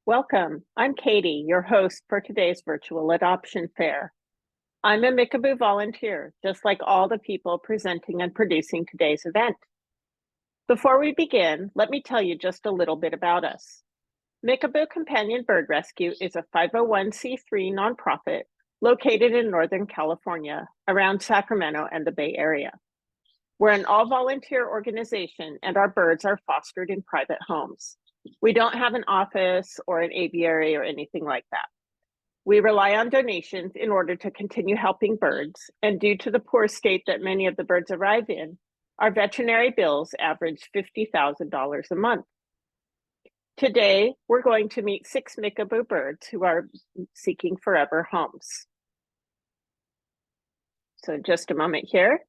Welcome. I'm Katie, your host for today's virtual adoption fair. I'm a Mickaboo volunteer, just like all the people presenting and producing today's event. Before we begin, let me tell you just a little bit about us. Mickaboo Companion Bird Rescue is a 501c3 nonprofit located in Northern California, around Sacramento and the Bay Area. We're an all-volunteer organization, and our birds are fostered in private homes. We don't have an office or an aviary or anything like that. We rely on donations in order to continue helping birds, and due to the poor state that many of the birds arrive in, our veterinary bills average $50,000 a month. Today, we're going to meet 6 Mickaboo birds who are seeking forever homes. So just a moment here.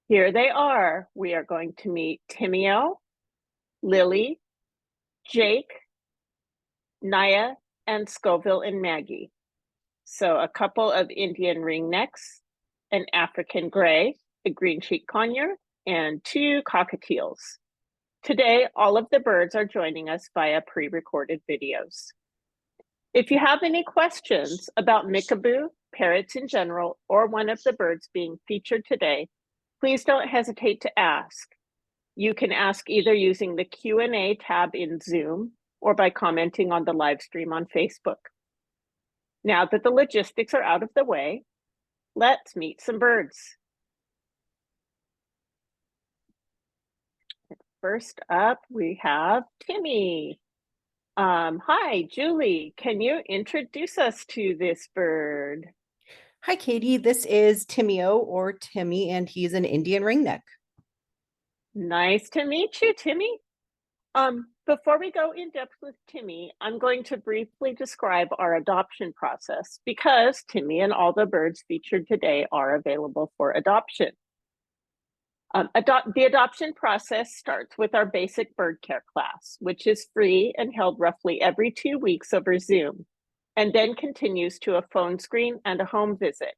Here they are. We are going to meet Timeo, Lillie, Jake, Naya, and Scoville and Maggie. So a couple of Indian ringnecks, an African gray, a green-cheeked conure, and 2 cockatiels. Today, all of the birds are joining us via pre-recorded videos. If you have any questions about Mickaboo, parrots in general, or one of the birds being featured today, please don't hesitate to ask. You can ask either using the Q&A tab in Zoom or by commenting on the live stream on Facebook. Now that the logistics are out of the way, let's meet some birds. First up, we have Timmy. Hi, Julie. Can you introduce us to this bird? Hi, Katie. This is Timeo or Timmy, and he's an Indian ringneck. Nice to meet you, Timmy. Before we go in depth with Timmy, I'm going to briefly describe our adoption process because Timmy and all the birds featured today are available for adoption. The adoption process starts with our basic bird care class, which is free and held roughly every 2 weeks over Zoom, and then continues to a phone screen and a home visit.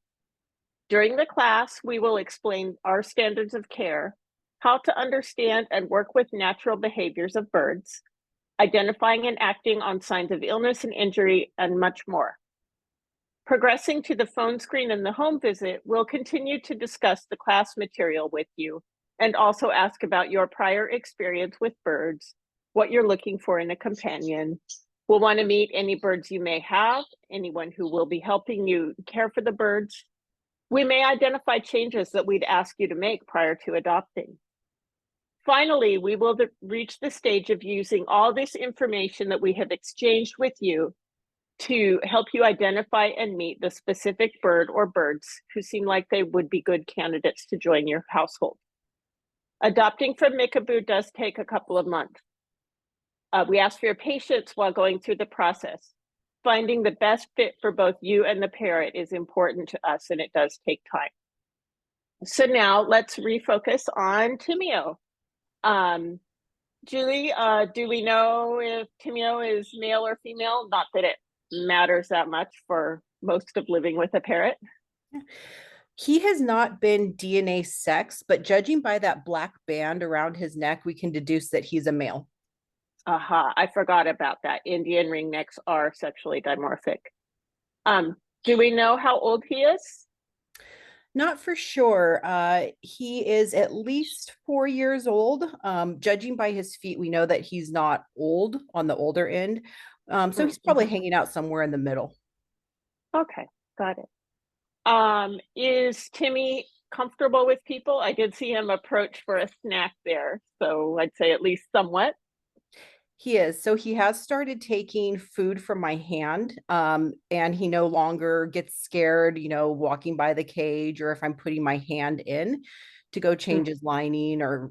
During the class, we will explain our standards of care, how to understand and work with natural behaviors of birds, identifying and acting on signs of illness and injury, and much more. Progressing to the phone screen and the home visit, we'll continue to discuss the class material with you and also ask about your prior experience with birds, what you're looking for in a companion. We'll want to meet any birds you may have, anyone who will be helping you care for the birds. We may identify changes that we'd ask you to make prior to adopting. Finally, we will reach the stage of using all this information that we have exchanged with you to help you identify and meet the specific bird or birds who seem like they would be good candidates to join your household. Adopting from Mickaboo does take a couple of months. We ask for your patience while going through the process. Finding the best fit for both you and the parrot is important to us, and it does take time. So now let's refocus on Timeo. Julie, do we know if Timeo is male or female? Not that it matters that much for most of living with a parrot. He has not been DNA sex, but judging by that black band around his neck, we can deduce that he's a male. Aha, I forgot about that. Indian ringnecks are sexually dimorphic. Do we know how old he is? Not for sure. He is at least 4 years old. Judging by his feet, we know that he's not old on the older end. So he's probably hanging out somewhere in the middle. Okay, got it. Is Timmy comfortable with people? I did see him approach for a snack there, so I'd say at least somewhat. He is. So he has started taking food from my hand, and he no longer gets scared, walking by the cage or if I'm putting my hand in to go change his lining or,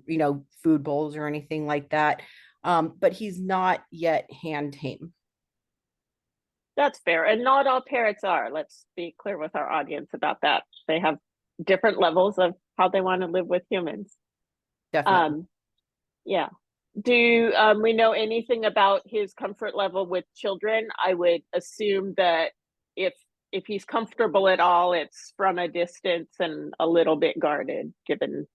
food bowls or anything like that. But he's not yet hand tame. That's fair. And not all parrots are. Let's be clear with our audience about that. They have different levels of how they want to live with humans. Definitely. Yeah. Do we know anything about his comfort level with children? I would assume that if he's comfortable at all, it's from a distance and a little bit guarded, given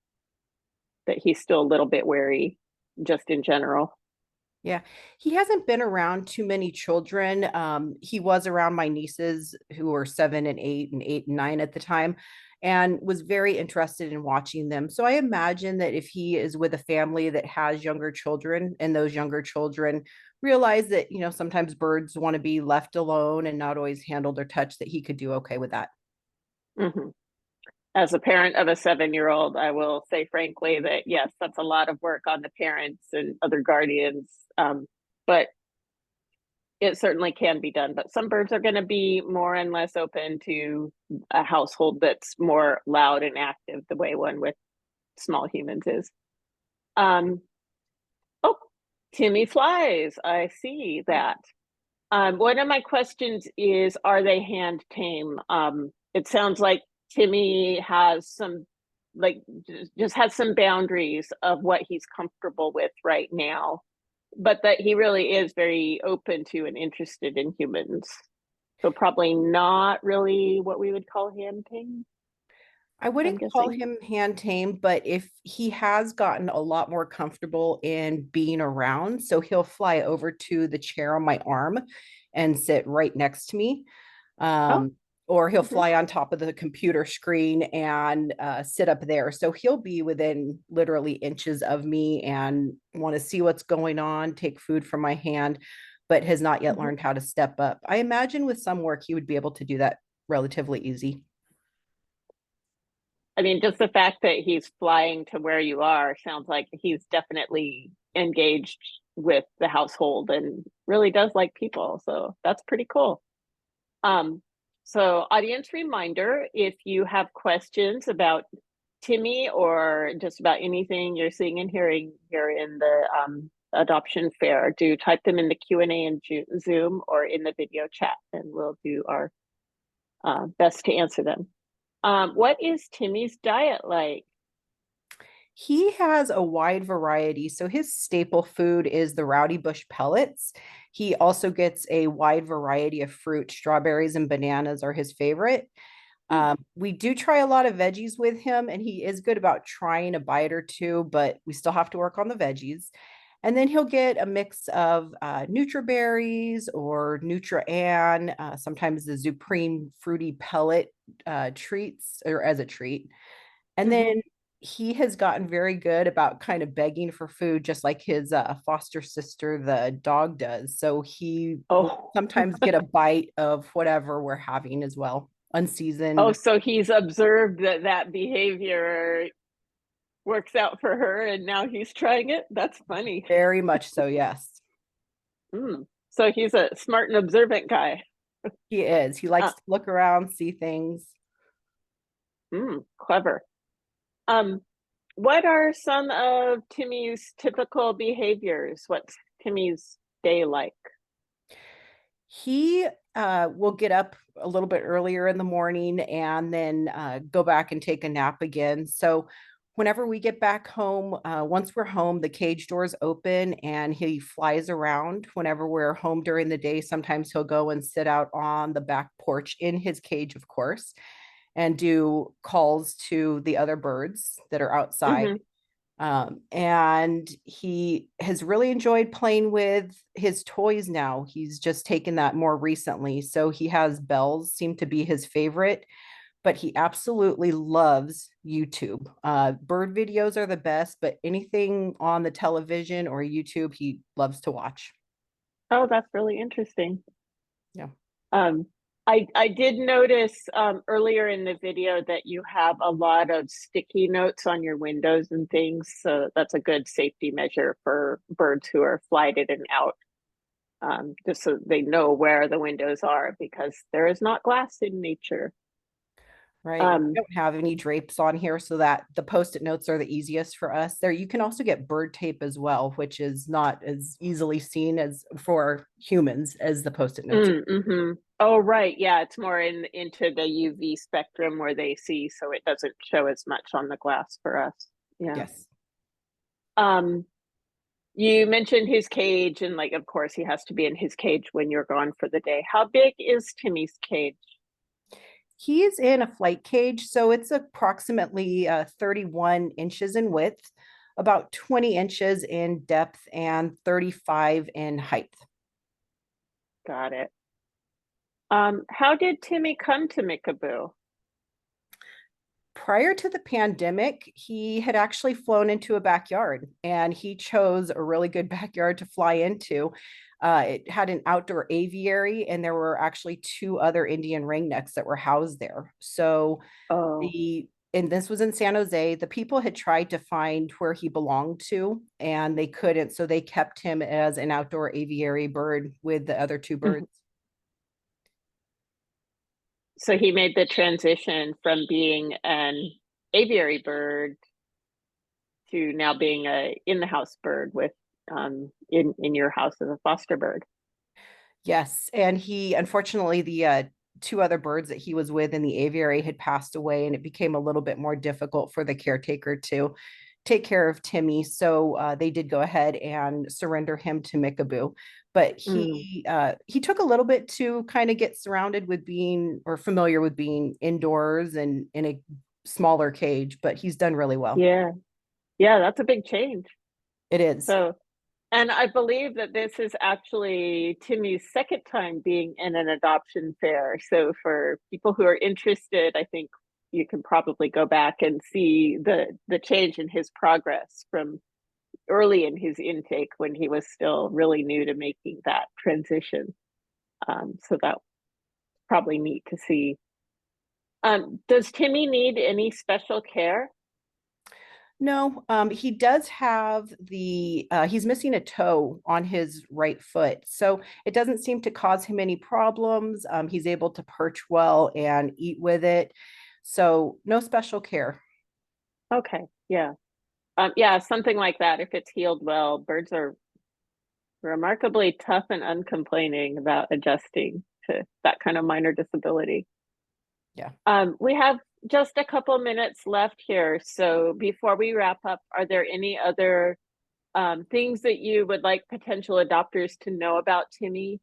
that he's still a little bit wary just in general. Yeah, he hasn't been around too many children. He was around my nieces who were 7 and 8 and 8 and 9 at the time, and was very interested in watching them. So I imagine that if he is with a family that has younger children, and those younger children realize that, sometimes birds want to be left alone and not always handled or touched, that he could do okay with that. Mhm. As a parent of a 7-year-old, I will say frankly that yes, that's a lot of work on the parents and other guardians. But it certainly can be done. But some birds are going to be more and less open to a household that's more loud and active, the way one with small humans is. Um, oh, Timmy flies. I see that. One of my questions is, are they hand tame? It sounds like Timmy has some, like, just has some boundaries of what he's comfortable with right now, but that he really is very open to and interested in humans. So probably not really what we would call hand tame, I I'm wouldn't call guessing. him hand tame, but if he has gotten a lot more comfortable in being around, so he'll fly over to the chair on my arm and sit right next to me. Oh, Um, or he'll mhm, fly on top of the computer screen and sit up there. So he'll be within literally inches of me and want to see what's going on, take food from my hand, but has not yet mhm. learned how to step up. I imagine with some work, he would be able to do that relatively easy. I mean, just the fact that he's flying to where you are sounds like he's definitely engaged with the household and really does like people. So that's pretty cool. Um, so audience reminder, if you have questions about Timmy or just about anything you're seeing and hearing here in the adoption fair, do type them in the Q&A in Zoom or in the video chat, and we'll do our best to answer them. What is Timmy's diet like? He has a wide variety. So his staple food is the rowdy bush pellets. He also gets a wide variety of fruit. Strawberries and bananas are his favorite. Hmm. We do try a lot of veggies with him, and he is good about trying a bite or two, but we still have to work on the veggies. And then he'll get a mix of NutriBerries or Nutri-An, sometimes the Supreme fruity pellet treats or as a treat. And Mm-hmm. then he has gotten very good about kind of begging for food, just like his foster sister, the dog, does. So he will Oh, sometimes get a bite of whatever we're having as well, oh, unseasoned. so he's observed that that behavior works out for her, and now he's trying it. That's funny. Very much so, yes. Mm. So he's a smart and observant guy. He is. He Uh, likes to look around, see things. Clever. Um, what are some of Timmy's typical behaviors? What's Timmy's day like? He will get up a little bit earlier in the morning and then go back and take a nap again. So whenever we get back home, once we're home, the cage doors open and he flies around. Whenever we're home during the day, sometimes he'll go and sit out on the back porch in his cage, of course, and do calls to the other birds that are outside. Mm-hmm. And he has really enjoyed playing with his toys now. He's just taken that more recently. So he has bells, seem to be his favorite, but he absolutely loves YouTube. Bird videos are the best, but anything on the television or YouTube, he loves to watch. Oh, that's really interesting. Yeah. Um, I did notice earlier in the video that you have a lot of sticky notes on your windows and things, so that's a good safety measure for birds who are flighted and out, just so they know where the windows are because there is not glass in nature. Right. We Um, don't have any drapes on here so that the post-it notes are the easiest for us. There, you can also get bird tape as well, which is not as easily seen as for humans as the post-it notes. mm-hmm. Oh, right. Yeah, it's more into the UV spectrum where they see, so it doesn't show as much on the glass for us. Yeah. Yes. Um, You mentioned his cage, and like, of course, he has to be in his cage when you're gone for the day. How big is Timmy's cage? He is in a flight cage, so it's approximately 31 inches in width. about 20 inches in depth and 35 in height. Got it. How did Timmy come to Mickaboo? Prior to the pandemic, he had actually flown into a backyard and he chose a really good backyard to fly into. It had an outdoor aviary, and there were actually two other Indian ringnecks that were housed there. So Oh, and this was in San Jose. The people had tried to find where he belonged to, and they couldn't. So they kept him as an outdoor aviary bird with the other two birds. mhm. So he made the transition from being an aviary bird to now being a in the house bird with in your house as a foster bird. Yes, and he unfortunately the two other birds that he was with in the aviary had passed away, and it became a little bit more difficult for the caretaker to take care of Timmy. So they did go ahead and surrender him to Mickaboo. But Mm, he took a little bit to kind of get surrounded with being or familiar with being indoors and in a smaller cage, but he's done really well. yeah, yeah, that's a big change. It is. So, and I believe that this is actually Timmy's second time being in an adoption fair. So for people who are interested, I think you can probably go back and see the change in his progress from early in his intake when he was still really new to making that transition. So that's probably neat to see. Does Timmy need any special care? No, he does have he's missing a toe on his right foot. So it doesn't seem to cause him any problems. He's able to perch well and eat with it. So no special care. Okay, yeah. Yeah, something like that. If it's healed well, birds are remarkably tough and uncomplaining about adjusting to that kind of minor disability. Yeah. We have just a couple minutes left here. So before we wrap up, are there any other things that you would like potential adopters to know about Timmy?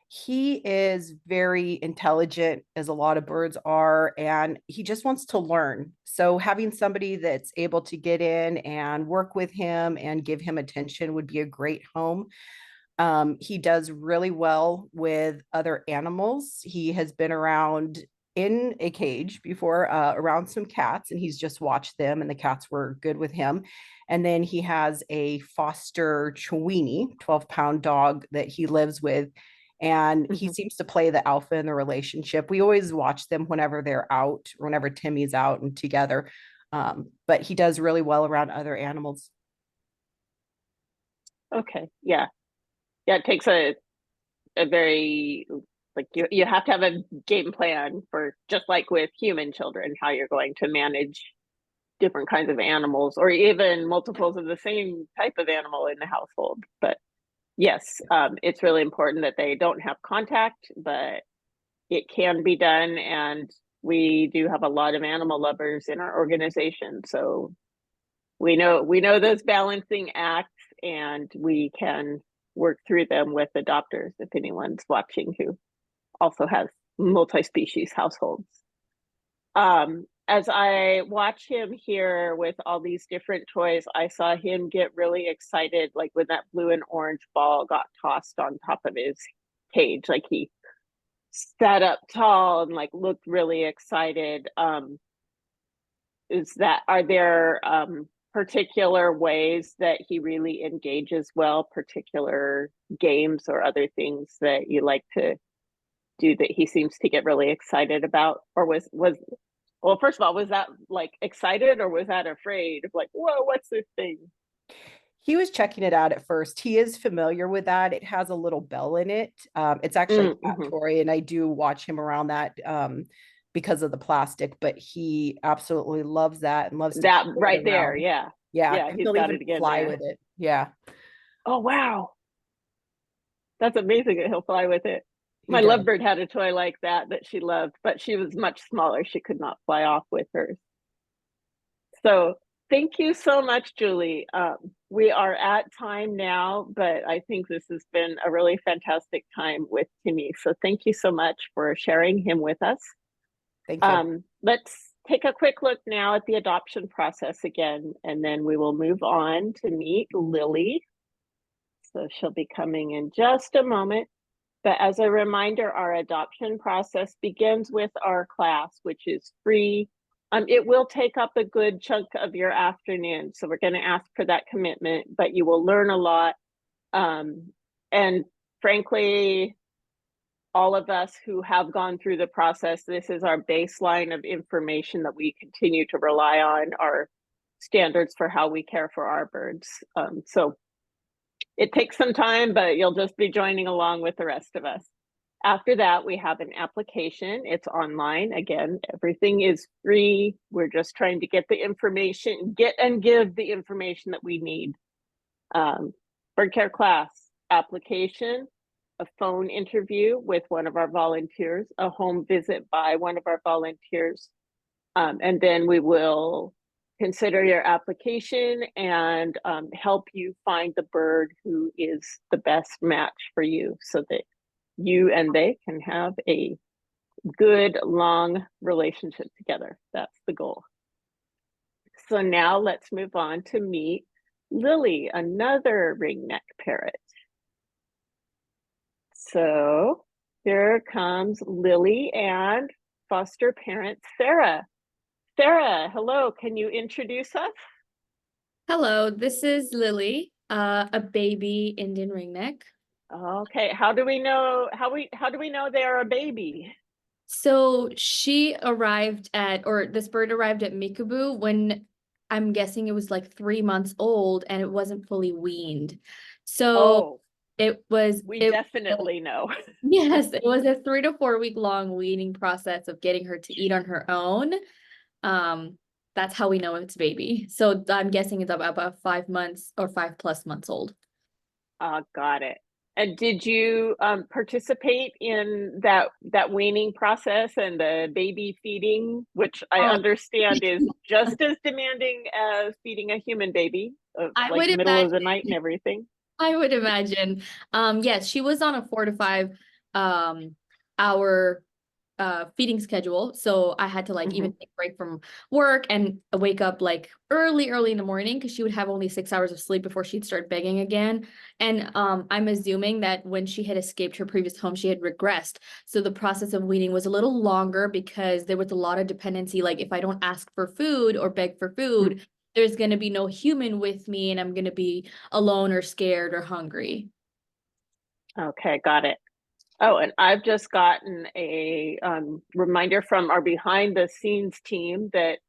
He is very intelligent, as a lot of birds are, and he just wants to learn. So having somebody that's able to get in and work with him and give him attention would be a great home. He does really well with other animals. He has been around in a cage before, around some cats, and he's just watched them, and the cats were good with him. And then he has a foster Chiweenie, 12-pound dog that he lives with. And he Mhm. seems to play the alpha in the relationship. We always watch them whenever they're out, whenever Timmy's out and together. But he does really well around other animals. Okay, yeah. Yeah, it takes a very like you have to have a game plan for just like with human children, how you're going to manage different kinds of animals or even multiples of the same type of animal in the household. But yes, it's really important that they don't have contact, but it can be done. And we do have a lot of animal lovers in our organization. So we know those balancing acts and we can work through them with adopters if anyone's watching who also has multi-species households. As I watch him here with all these different toys, I saw him get really excited, like when that blue and orange ball got tossed on top of his cage. Like he sat up tall and like looked really excited. Are there particular ways that he really engages well, particular games or other things that you like to do that he seems to get really excited about? Or was well, first of all, was that like excited or was that afraid of like, whoa, what's this thing? He was checking it out at first. He is familiar with that. It has a little bell in it. It's actually a cat Mm-hmm. toy, and I do watch him around that because of the plastic, but he absolutely loves that and loves to That carry it right there, around. yeah. Yeah, Yeah, and he's he'll got even it again fly there. with it. Yeah, Oh wow. That's amazing that he'll fly with it. he My does. lovebird had a toy like that she loved, but she was much smaller. She could not fly off with hers. So thank you so much, Julie. We are at time now, but I think this has been a really fantastic time with Timmy. So thank you so much for sharing him with us. Thank you. Let's take a quick look now at the adoption process again, and then we will move on to meet Lillie. So she'll be coming in just a moment. But as a reminder, our adoption process begins with our class, which is free. It will take up a good chunk of your afternoon. So we're going to ask for that commitment, but you will learn a lot. And frankly, all of us who have gone through the process, this is our baseline of information that we continue to rely on, our standards for how we care for our birds. So it takes some time, but you'll just be joining along with the rest of us. After that, we have an application. It's online. Again, everything is free. We're just trying to get the information, get and give the information that we need. Bird care class, application, a phone interview with one of our volunteers, a home visit by one of our volunteers, and then we will consider your application and help you find the bird who is the best match for you so that you and they can have a good, long relationship together. That's the goal. So now let's move on to meet Lillie, another ringneck parrot. So here comes Lillie and foster parent Sarah. Sarah, hello, can you introduce us? Hello, this is Lillie, a baby Indian ringneck. Okay, how do we know they are a baby? So she arrived or this bird arrived at Mickaboo when I'm guessing it was like 3 months old and it wasn't fully weaned. So we definitely know. Yes, it was a 3 to 4 week long weaning process of getting her to eat on her own. That's how we know it's baby. So I'm guessing it's about 5 months or 5+ months old. Got it. And did you participate in that weaning process and the baby feeding, which I understand is just as demanding as feeding a human baby, like middle of the night and everything? I would imagine. Yes, she was on a 4 to 5 hour feeding schedule, so I had to even take a break from work and wake up like early in the morning because she would have only 6 hours of sleep before she'd start begging again. And I'm assuming that when she had escaped her previous home, she had regressed, so the process of weaning was a little longer because there was a lot of dependency. Like if I don't ask for food or beg for food, there's going to be no human with me and I'm going to be alone or scared or hungry. Okay, got it. Oh, and I've just gotten a reminder from our behind the scenes team that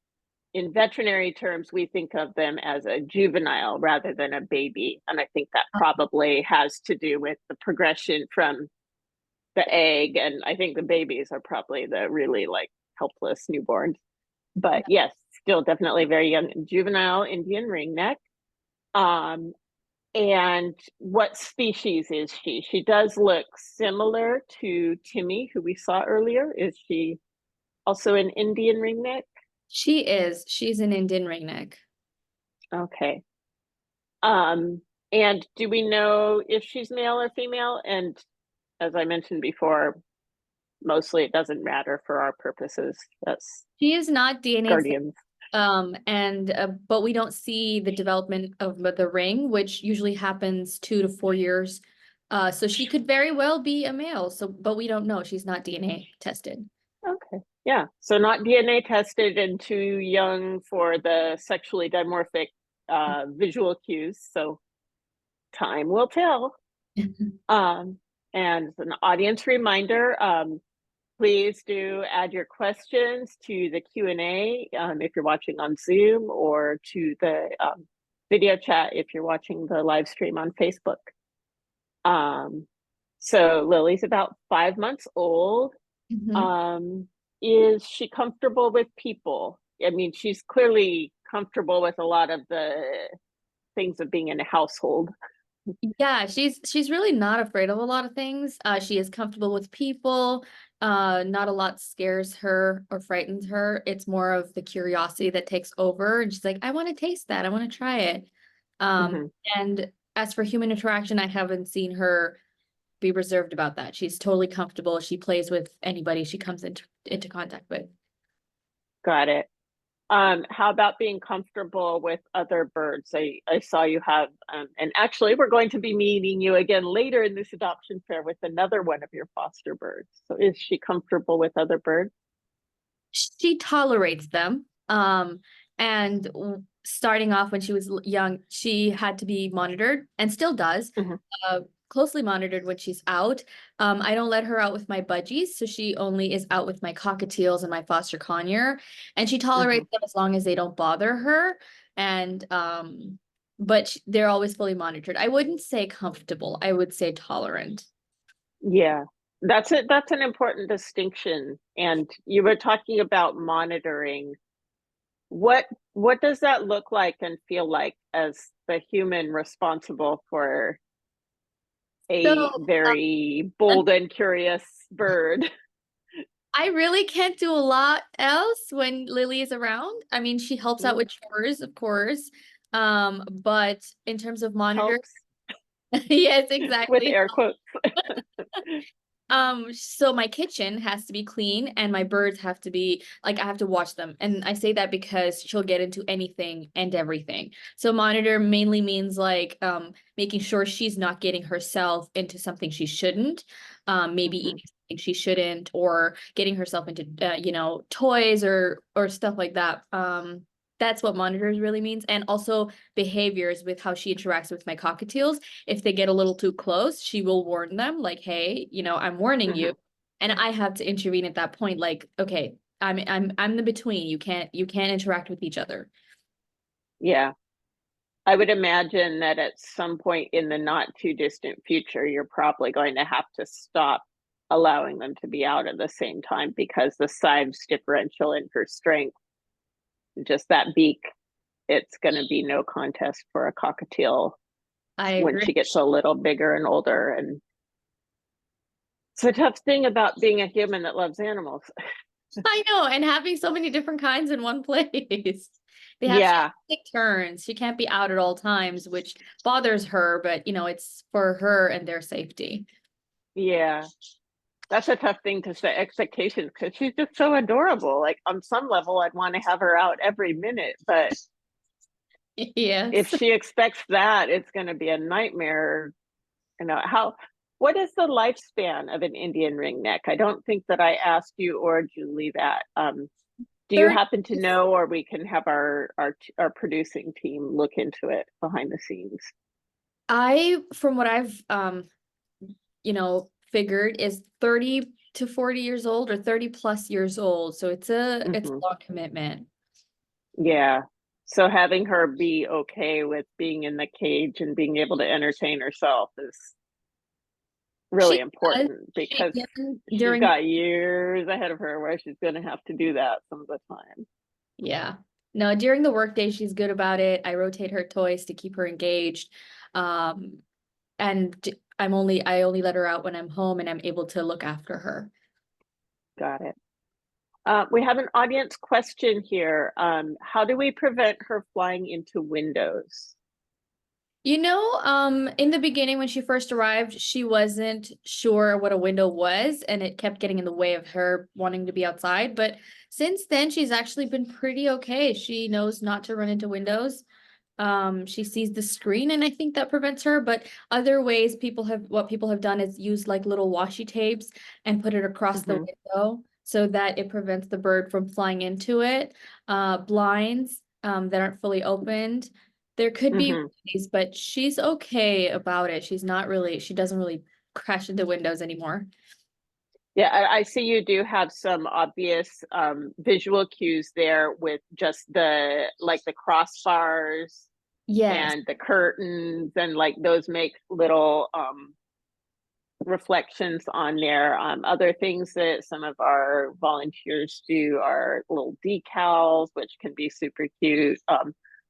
in veterinary terms, we think of them as a juvenile rather than a baby. And I think that probably has to do with the progression from the egg. And I think the babies are probably the really like helpless newborns. But yes, still definitely very young, juvenile Indian ringneck. And what species is she? She does look similar to Timmy, who we saw earlier. Is she also an Indian ringneck? She is. She's an Indian ringneck. Okay. And do we know if she's male or female? And as I mentioned before, mostly it doesn't matter for our purposes. She is not DNA guardians. But we don't see the development of the ring, which usually happens 2 to 4 years. So she could very well be a male. But we don't know. She's not DNA tested. Okay. Yeah. So not DNA tested and too young for the sexually dimorphic visual cues. So time will tell. And an audience reminder, please do add your questions to the Q&A if you're watching on Zoom, or to the video chat if you're watching the live stream on Facebook. So Lily's about 5 months old. Is she comfortable with people? I mean, she's clearly comfortable with a lot of the things of being in a household. Yeah, she's really not afraid of a lot of things. She is comfortable with people. Not a lot scares her or frightens her. It's more of the curiosity that takes over, and she's like, I want to taste that. I want to try it. And as for human interaction, I haven't seen her be reserved about that. She's totally comfortable. She plays with anybody she comes into contact with. Got it. How about being comfortable with other birds? I saw you have, and actually we're going to be meeting you again later in this adoption fair with another one of your foster birds. So is she comfortable with other birds? She tolerates them. Starting off when she was young, she had to be monitored and still does. Mhm. Closely monitored when she's out. I don't let her out with my budgies, so she only is out with my cockatiels and my foster conure, and she tolerates them as long as they don't bother her. And but they're always fully monitored. I wouldn't say comfortable. I would say tolerant. Yeah, that's it. That's an important distinction. And you were talking about monitoring. What does that look like and feel like as the human responsible for a So very bold and curious bird? I really can't do a lot else when Lillie is around. I mean, she helps out with chores, of course. But in terms of monitor, Helps yes, with exactly. air quotes. So my kitchen has to be clean and my birds have to be like I have to watch them. And I say that because she'll get into anything and everything. So monitor mainly means like making sure she's not getting herself into something she shouldn't, maybe eating something she shouldn't, or getting herself into toys or stuff like that. That's what monitors really means. And also behaviors with how she interacts with my cockatiels. If they get a little too close, she will warn them like, hey, I'm warning you. And I have to intervene at that point, like, okay, I'm the between. You can't interact with each other. Yeah. I would imagine that at some point in the not too distant future, you're probably going to have to stop allowing them to be out at the same time because the size differential in her strength, just that beak, it's going to be no contest for a cockatiel I when agree. she gets a little bigger and older. And it's a tough thing about being a human that loves animals. I know, and having so many different kinds in one place. She has Yeah. to take turns. She can't be out at all times, which bothers her, but it's for her and their safety. Yeah. That's a tough thing to set expectations because she's just so adorable. Like on some level, I'd want to have her out every minute, but if Yes. she expects that, it's going to be a nightmare. What is the lifespan of an Indian ringneck? I don't think that I asked you or Julie that. Do you 30, happen to know, or we can have our producing team look into it behind the scenes? from what I've figured is 30 to 40 years old or 30 plus years old. So it's a long commitment. Yeah. So having her be okay with being in the cage and being able to entertain herself is really She does. important She because can she's during got years ahead of her where she's going to have to do that some of the time. Yeah. No, during the workday, she's good about it. I rotate her toys to keep her engaged. And I only let her out when I'm home and I'm able to look after her. Got it. We have an audience question here. How do we prevent her flying into windows? In the beginning when she first arrived, she wasn't sure what a window was, and it kept getting in the way of her wanting to be outside. But since then, she's actually been pretty okay. She knows not to run into windows. She sees the screen, and I think that prevents her. But other ways what people have done is use like little washi tapes and put it across the window so that it prevents the bird from flying into it. Blinds that aren't fully opened. There could be ways, but she's okay about it. She doesn't really crash into windows anymore. Yeah, I see you do have some obvious visual cues there with just the crossbars Yes. and the curtains, and like those make little reflections on there. Other things that some of our volunteers do are little decals, which can be super cute.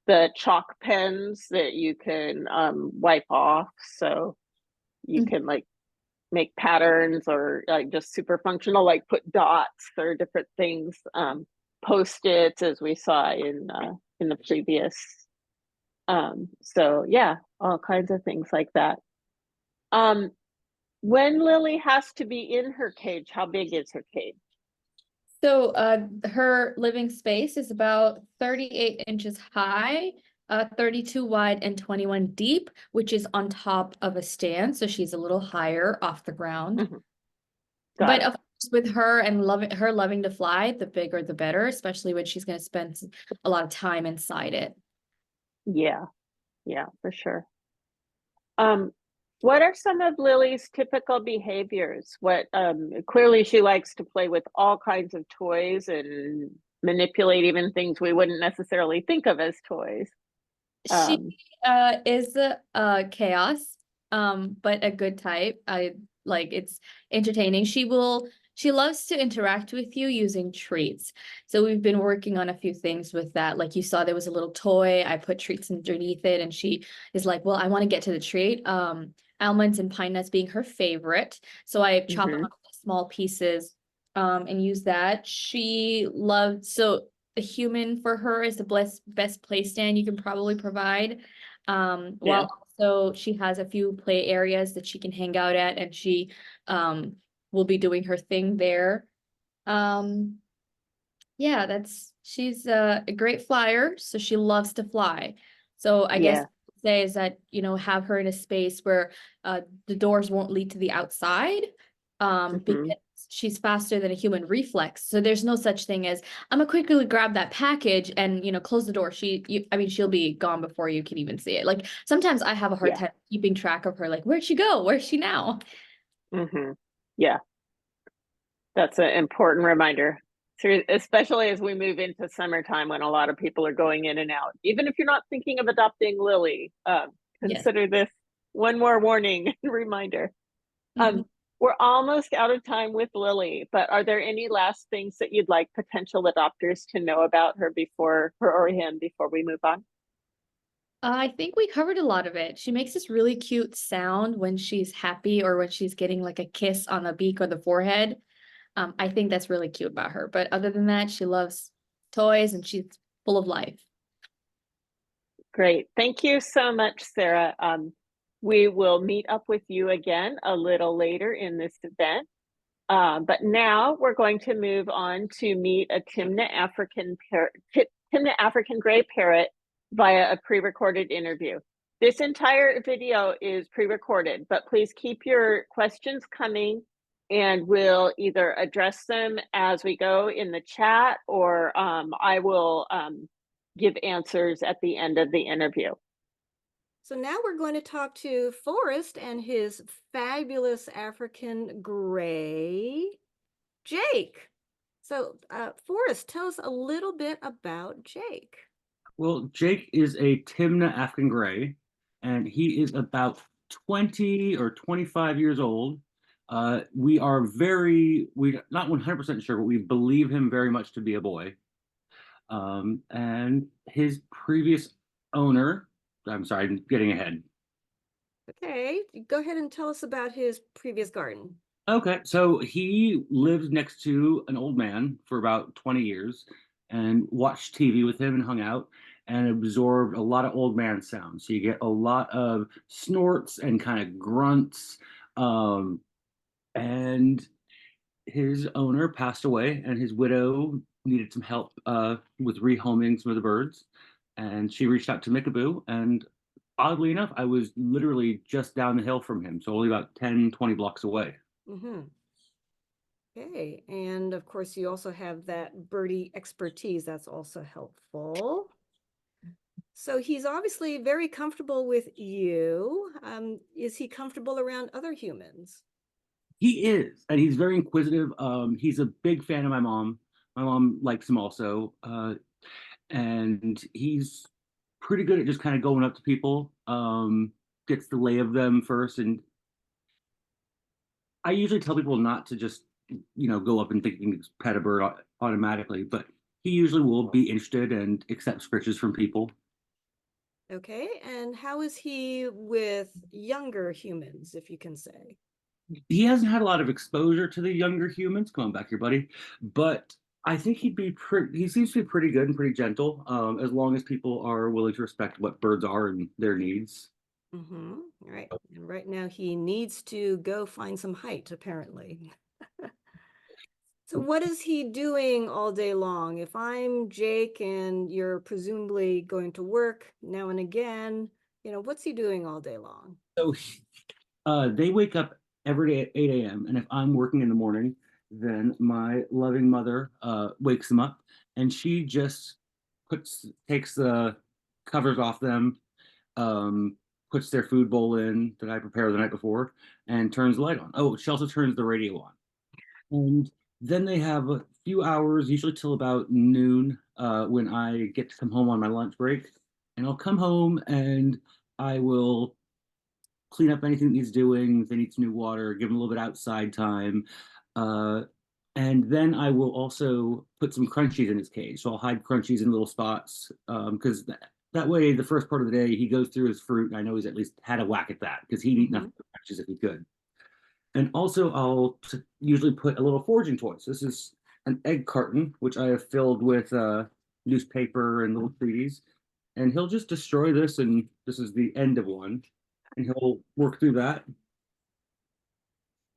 The chalk pens that you can wipe off, so you can like make patterns, or like just super functional, like put dots or different things. Post-its, as we saw in the previous. So yeah, all kinds of things like that. When Lillie has to be in her cage, how big is her cage? So her living space is about 38 inches high, 32 wide, and 21 deep, which is on top of a stand. So she's a little higher off the ground. Mhm. Got But it. of course, with her and loving to fly, the bigger the better, especially when she's going to spend a lot of time inside it. Yeah, yeah, for sure. What are some of Lily's typical behaviors? What clearly she likes to play with all kinds of toys and manipulate even things we wouldn't necessarily think of as toys. She Um, is chaos, but a good type. I like it's entertaining. She loves to interact with you using treats. So we've been working on a few things with that. Like you saw there was a little toy. I put treats underneath it and she is like, "Well, I want to get to the treat." Almonds and pine nuts being her favorite. So I chop them mhm. up into small pieces and use that. She loved the human for her is the best play stand you can probably provide. Yeah, While also she has a few play areas that she can hang out at and she will be doing her thing there. Um, yeah, she's a great flyer, so she loves to fly. So I guess yeah. say is that, have her in a space where the doors won't lead to the outside Mhm. because she's faster than a human reflex. So there's no such thing as I'm gonna quickly grab that package and close the door. I mean, she'll be gone before you can even see it. Like sometimes I have a hard Yeah. time keeping track of her. Like, where'd she go? Where's she now? Mhm. Yeah, that's an important reminder. So especially as we move into summertime when a lot of people are going in and out. Even if you're not thinking of adopting Lily, Yes. consider this one more warning and reminder. Mhm. We're almost out of time with Lily, but are there any last things that you'd like potential adopters to know about her before her or him before we move on? I think we covered a lot of it. She makes this really cute sound when she's happy or when she's getting like a kiss on the beak or the forehead. I think that's really cute about her. But other than that, she loves toys and she's full of life. Great. Thank you so much, Sarah. We will meet up with you again a little later in this event. But now we're going to move on to meet a Timneh Timneh African gray parrot via a pre-recorded interview. This entire video is pre-recorded, but please keep your questions coming and we'll either address them as we go in the chat or I will give answers at the end of the interview. So now we're going to talk to Forrest and his fabulous African gray, Jake. So, Forrest, tell us a little bit about Jake. Well, Jake is a Timneh African Gray, and he is about 20 or 25 years old. We're not 100% sure, but we believe him very much to be a boy. And his previous owner, I'm sorry, I'm getting ahead. Okay, go ahead and tell us about his previous garden. Okay, so he lived next to an old man for about 20 years and watched TV with him and hung out and absorbed a lot of old man sounds. So you get a lot of snorts and kind of grunts. Um, and his owner passed away, and his widow needed some help with rehoming some of the birds. And she reached out to Mickaboo. And oddly enough, I was literally just down the hill from him, so only about 10, 20 blocks away. Mm-hmm. Okay, and of course, you also have that birdie expertise. That's also helpful. So he's obviously very comfortable with you. Is he comfortable around other humans? He is, and he's very inquisitive. He's a big fan of my mom. My mom likes him also, and he's pretty good at just kind of going up to people. Gets the lay of them first, and I usually tell people not to just, go up and thinking pet a bird automatically, but he usually will be interested and accept scritches from people. Okay, and how is he with younger humans, if you can say? He hasn't had a lot of exposure to the younger humans. Come on back here, buddy. But I think he seems to be pretty good and pretty gentle, as long as people are willing to respect what birds are and their needs. Mm-hmm. All right. And right now he needs to go find some height, apparently. So what is he doing all day long? If I'm Jake and you're presumably going to work now and again, what's he doing all day long? So they wake up every day at 8 a.m. And if I'm working in the morning, then my loving mother wakes them up, and she just takes the covers off them, um, puts their food bowl in that I prepare the night before, and turns the light on. Oh, she also turns the radio on. And then they have a few hours, usually till about noon, when I get to come home on my lunch break. And I'll come home and I will clean up anything that needs doing. If they need some new water, give them a little bit outside time. Uh, and then I will also put some crunchies in his cage. So I'll hide crunchies in little spots, because that way, the first part of the day, he goes through his fruit, and I know he's at least had a whack at that because he'd eat nothing but crunchies if he could. And also, I'll usually put a little foraging toy. So this is an egg carton, which I have filled with newspaper and little treaties. And he'll just destroy this, and this is the end of one. And he'll work through that.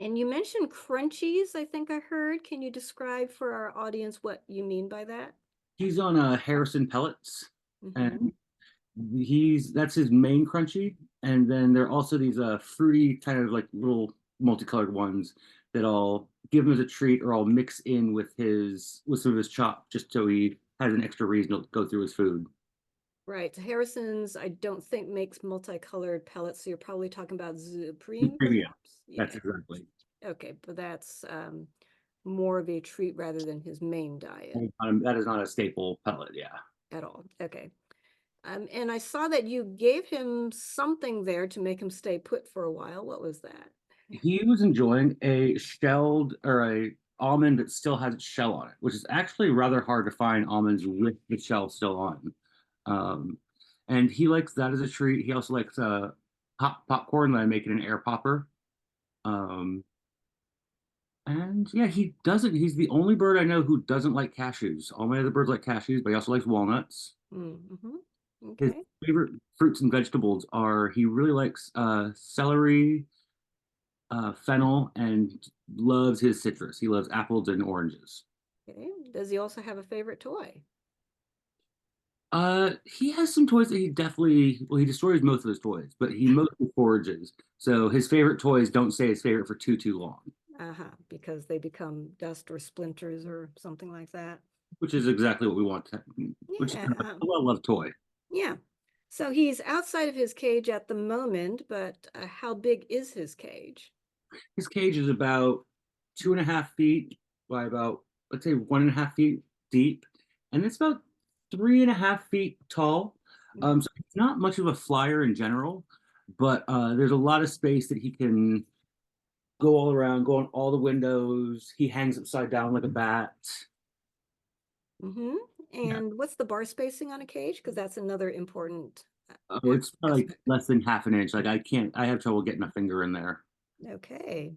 And you mentioned crunchies, I think I heard. Can you describe for our audience what you mean by that? He's on Harrison pellets, Mhm. and that's his main crunchy. And then there are also these fruity kind of like little multicolored ones that I'll give him as a treat, or I'll mix in with some of his chop, just so he has an extra reason to go through his food. Right. Harrison's, I don't think makes multicolored pellets, so you're probably talking about Supreme, Premium. perhaps? That's Yeah. exactly. Okay, but that's more of a treat rather than his main diet That is not a staple pellet, yeah. at all. Okay. And I saw that you gave him something there to make him stay put for a while. What was that? He was enjoying a shelled or a almond that still has its shell on it, which is actually rather hard to find almonds with the shell still on. Um, and he likes that as a treat. He also likes popcorn that I make in an air popper. Um, and yeah, he's the only bird I know who doesn't like cashews. All my other birds like cashews, but he also likes walnuts. Mm-hmm. His Okay. favorite fruits and vegetables he really likes celery, fennel, and loves his citrus. He loves apples and oranges. Okay. Does he also have a favorite toy? He has some toys that he destroys most of his toys, but he mostly forages. So his favorite toys don't stay his favorite for too long, Because they become dust or splinters or something like that. which is exactly what we want which is Yeah. kind of a well-loved toy. Yeah. So he's outside of his cage at the moment, but how big is his cage? His cage is about 2.5 feet by about, let's say, 1.5 feet deep, and it's about 3.5 feet tall. So it's not much of a flyer in general, but there's a lot of space that he can go all around, go on all the windows. He hangs upside down like a bat. Mm-hmm. And what's the bar spacing on a cage? Because that's another important It's probably like aspect. less than half an inch. Like I have trouble getting a finger in there. Okay.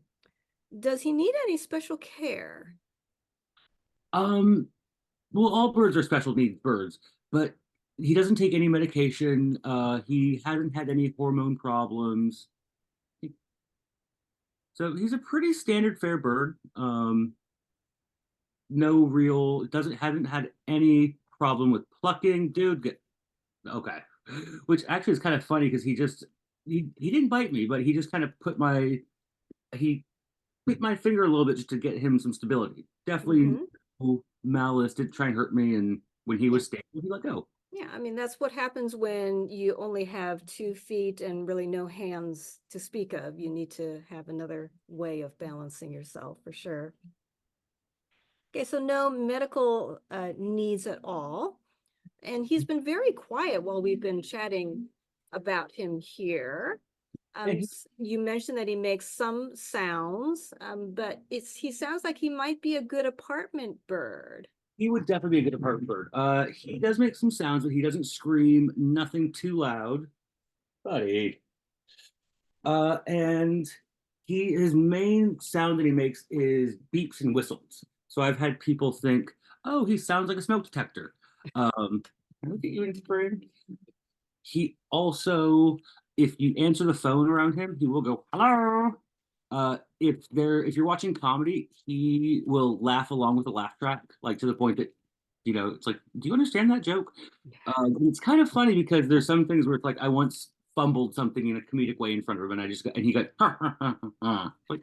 Does he need any special care? Um, well, all birds are special needs birds, but he doesn't take any medication. He hasn't had any hormone problems. So he's a pretty standard fare bird. No real, doesn't haven't had any problem with plucking. Okay. Which actually is kind of funny because he didn't bite me, but he just kind of he bit my finger a little bit just to get him some stability. Definitely no malice, didn't try and hurt me, and when he was stable, he let go. Yeah, I mean, that's what happens when you only have 2 feet and really no hands to speak of. You need to have another way of balancing yourself for sure. Okay, so no medical needs at all. And he's been very quiet while we've been chatting about him here. And You mentioned that he makes some sounds, but he sounds like he might be a good apartment bird. he would definitely be a good apartment bird. He does make some sounds, but he doesn't scream, nothing too loud. Buddy. And his main sound that he makes is beeps and whistles. So I've had people think, oh, he sounds like a smoke detector. Look at you in spring. He also, if you answer the phone around him, he will go, hello. If you're watching comedy, he will laugh along with the laugh track, like to the point that, it's like, do you understand that joke? It's kind of funny because there's some things where it's like I once fumbled something in a comedic way in front of him, and he got ha ha ha ha, ha. Like,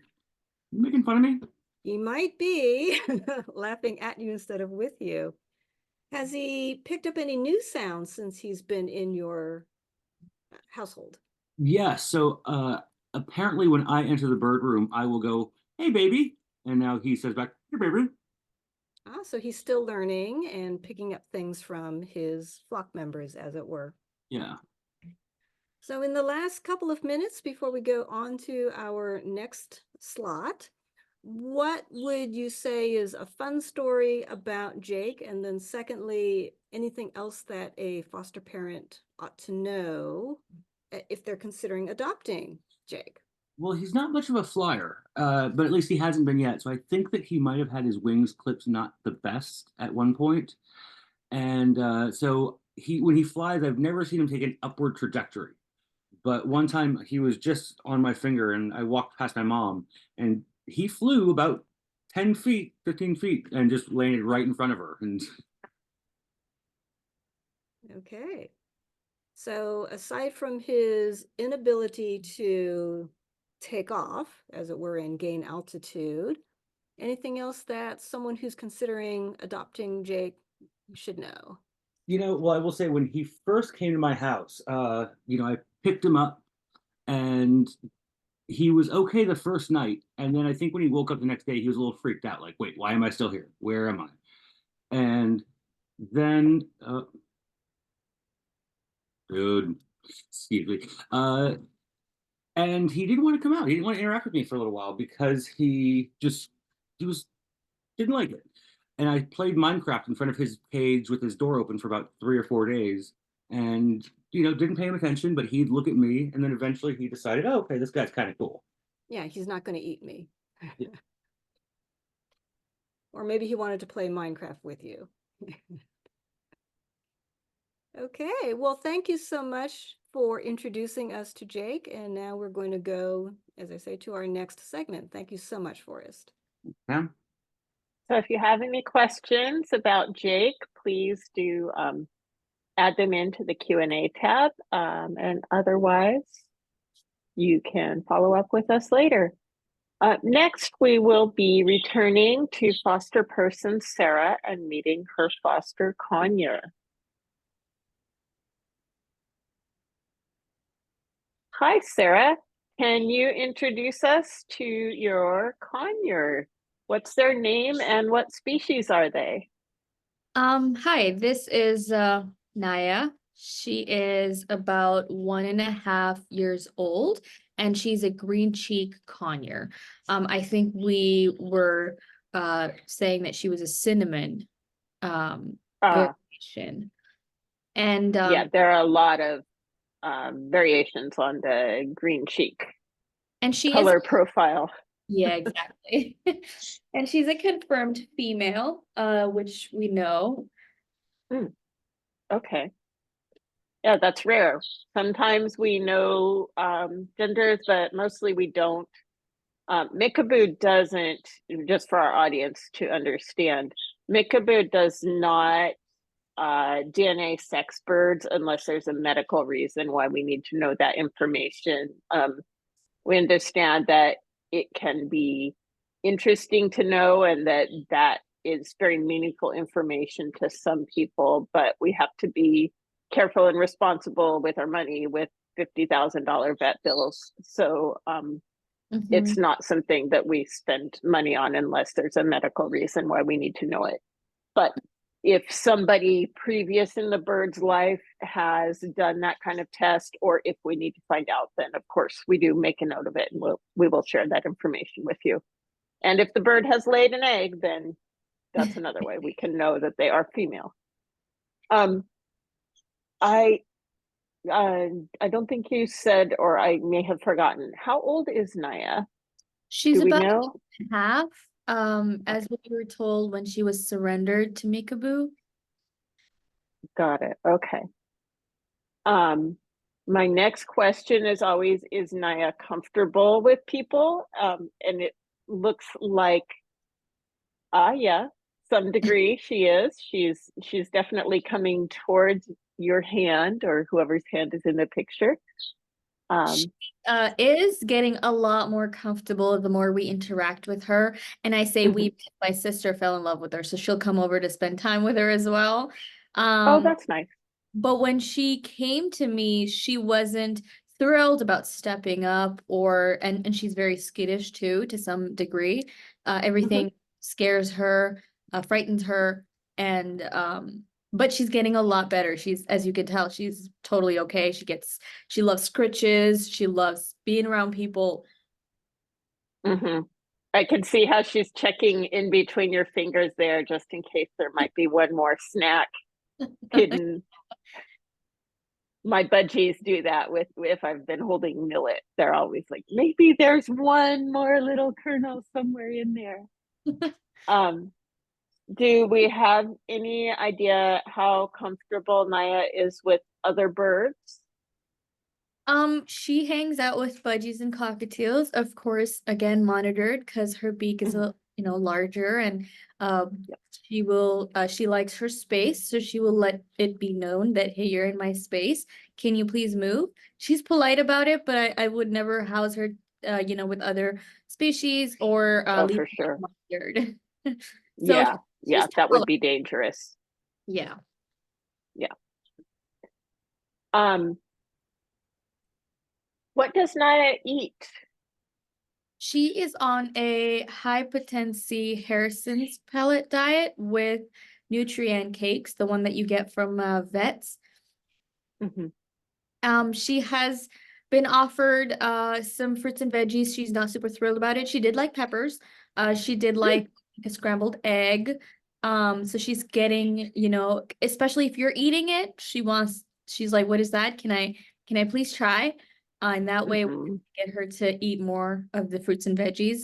you making fun of me? He might be laughing at you instead of with you. Has he picked up any new sounds since he's been in your household? Yeah. So apparently, when I enter the bird room, I will go, "Hey, baby," and now he says back, "Hey, baby." Ah, so he's still learning and picking up things from his flock members, as it were. Yeah. So in the last couple of minutes before we go on to our next slot, what would you say is a fun story about Jake? And then secondly, anything else that a foster parent ought to know if they're considering adopting Jake? Well, he's not much of a flyer, but at least he hasn't been yet. So I think that he might have had his wings clipped not the best at one point. And so when he flies, I've never seen him take an upward trajectory. But one time he was just on my finger and I walked past my mom and he flew about 10 feet, 15 feet and just landed right in front of her. And Okay. So aside from his inability to take off, as it were, and gain altitude, anything else that someone who's considering adopting Jake should know? well, I will say when he first came to my house, I picked him up and he was okay the first night. And then I think when he woke up the next day, he was a little freaked out, like, wait, why am I still here? Where am I? And then, dude, excuse me. And he didn't want to come out. He didn't want to interact with me for a little while because didn't like it. And I played Minecraft in front of his cage with his door open for about 3 or 4 days, and didn't pay him attention. But he'd look at me, and then eventually he decided, oh, okay, this guy's kind of cool. Yeah, he's not going to eat me. Yeah. Or maybe he wanted to play Minecraft with you. Okay, well, thank you so much for introducing us to Jake. And now we're going to go, as I say, to our next segment. Thank you so much, Forrest. Yeah. So if you have any questions about Jake, please do add them into the Q&A tab. And otherwise, you can follow up with us later. Next, we will be returning to foster person Sarah and meeting her foster Conure. Hi, Sarah. Can you introduce us to your conure? What's their name and what species are they? Hi, this is Naya. She is about 1.5 years old, and she's a green cheek conure. I think we were saying that she was a cinnamon variation. And yeah, there are a lot of variations on the green cheek and she color is profile. Yeah, exactly. And she's a confirmed female, which we know. Okay. Yeah, that's rare. Sometimes we know genders, but mostly we don't. Mickaboo doesn't, just for our audience to understand, Mickaboo does not DNA sex birds unless there's a medical reason why we need to know that information. We understand that it can be interesting to know and that is very meaningful information to some people, but we have to be careful and responsible with our money with $50,000 vet bills. So it's not something that we spend money on unless there's a medical reason why we need to know it. But if somebody previous in the bird's life has done that kind of test, or if we need to find out, then of course we do make a note of it and we will share that information with you. And if the bird has laid an egg, then that's another way we can know that they are female. I don't think you said, or I may have forgotten, how old is Naya? She's Do we about know? 2.5, as we were told when she was surrendered to Mickaboo. Got it. Okay. My next question is always, is Naya comfortable with people? And it looks like, yeah, some degree she is. She's definitely coming towards your hand or whoever's hand is in the picture. Is getting a lot more comfortable the more we interact with her. And I say we, my sister fell in love with her, so she'll come over to spend time with her as well. Oh, that's nice. But when she came to me, she wasn't thrilled about stepping up, and she's very skittish too, to some degree. Everything scares her, frightens her, and but she's getting a lot better. She's, as you can tell, she's totally okay. She loves scritches. She loves being around people. I can see how she's checking in between your fingers there, just in case there might be one more snack hidden. My budgies do that with if I've been holding millet. They're always like, maybe there's one more little kernel somewhere in there. Do we have any idea how comfortable Naya is with other birds? She hangs out with budgies and cockatiels, of course, again monitored because her beak is larger, and she likes her space, so she will let it be known that, hey, you're in my space. Can you please move? She's polite about it, but I would never house her with other species or leave for her sure. monitored. Yeah, that would be dangerous. Yeah. What does Naya eat? She is on a high potency Harrison's pellet diet with nutrient cakes, the one that you get from vets. She has been offered some fruits and veggies. She's not super thrilled about it. She did like peppers. She did like a scrambled egg. So she's getting, especially if you're eating it, she's like, what is that? Can I please try? And that way we can get her to eat more of the fruits and veggies.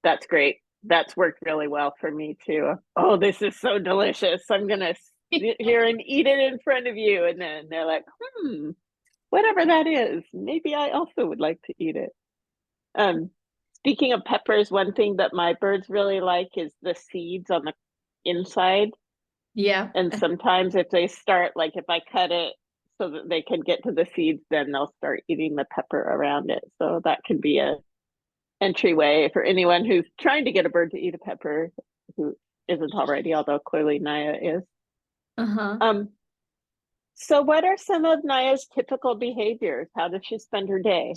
That's great. That's worked really well for me too. Oh, this is so delicious. I'm gonna sit here and eat it in front of you. And then they're like, whatever that is, maybe I also would like to eat it. Speaking of peppers, one thing that my birds really like is the seeds on the inside. Yeah. And sometimes if they start, like if I cut it so that they can get to the seeds, then they'll start eating the pepper around it. So that can be a entryway for anyone who's trying to get a bird to eat a pepper who isn't already, although clearly Naya is. So what are some of Naya's typical behaviors? How does she spend her day?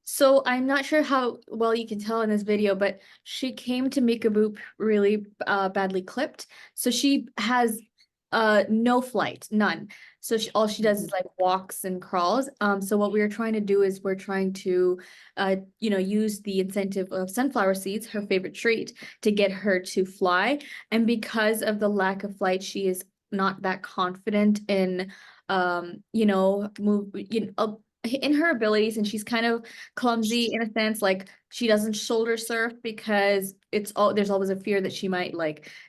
So I'm not sure how well you can tell in this video, but she came to Mickaboo really badly clipped. So she has no flight, none. So all she does is like walks and crawls. So what we're trying to do is we're trying to use the incentive of sunflower seeds, her favorite treat, to get her to fly. And because of the lack of flight, she is not that confident in in her abilities, and she's kind of clumsy in a sense. Like she doesn't shoulder surf because there's always a fear that she might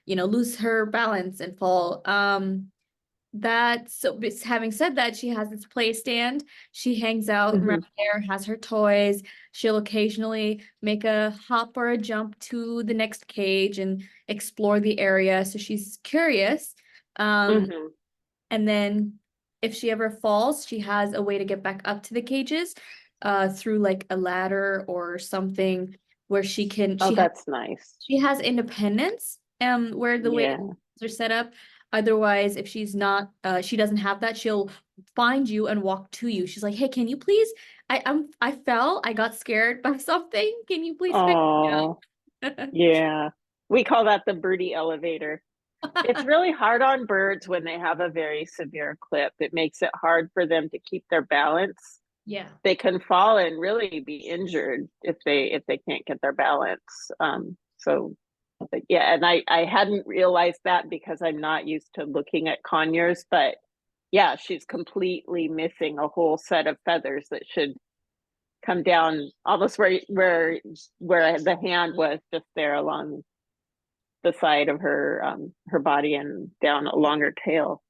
lose her balance and fall. Having said that, she has this play stand. She hangs out around there, has her toys. She'll occasionally make a hop or a jump to the next cage and explore the area, so she's curious. And then if she ever falls, she has a way to get back up to the cages through like a ladder or something where she can. That's nice. She has independence where the way are set up. Otherwise, if she's not, she doesn't have that, she'll find you and walk to you. She's like, hey, can you please? I fell. I got scared by something. Can you please pick me up? Yeah. We call that the birdie elevator. It's really hard on birds when they have a very severe clip. It makes it hard for them to keep their balance. Yeah. They can fall and really be injured if they can't get their balance. And I hadn't realized that because I'm not used to looking at conures, but yeah, she's completely missing a whole set of feathers that should come down almost where the hand was, just there along the side of her body and down a longer tail.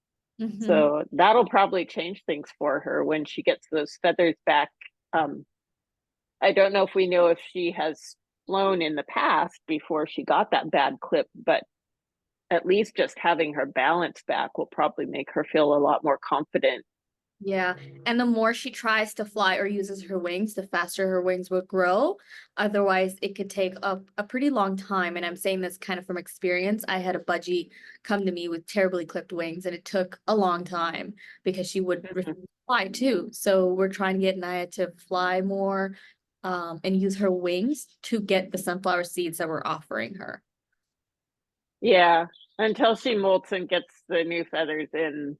Mhm. So that'll probably change things for her when she gets those feathers back. I don't know if we know if she has flown in the past before she got that bad clip, but at least just having her balance back will probably make her feel a lot more confident. Yeah, and the more she tries to fly or uses her wings, the faster her wings will grow. Otherwise, it could take a pretty long time. And I'm saying this kind of from experience. I had a budgie come to me with terribly clipped wings, and it took a long time because she would refuse to fly too. So we're trying to get Naya to fly more, and use her wings to get the sunflower seeds that we're offering her. Yeah, until she molts and gets the new feathers in,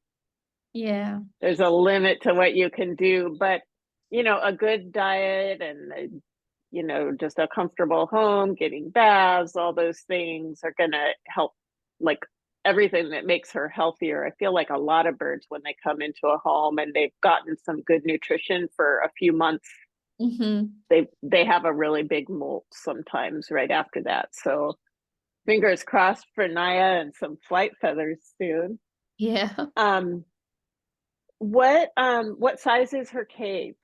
Yeah. there's a limit to what you can do. But, you know, a good diet and, you know, just a comfortable home, getting baths, all those things are going to help, like everything that makes her healthier. I feel like a lot of birds, when they come into a home and they've gotten some good nutrition for a few months, Mm-hmm. they have a really big molt sometimes right after that. So fingers crossed for Naya and some flight feathers soon. Yeah. What size is her cage?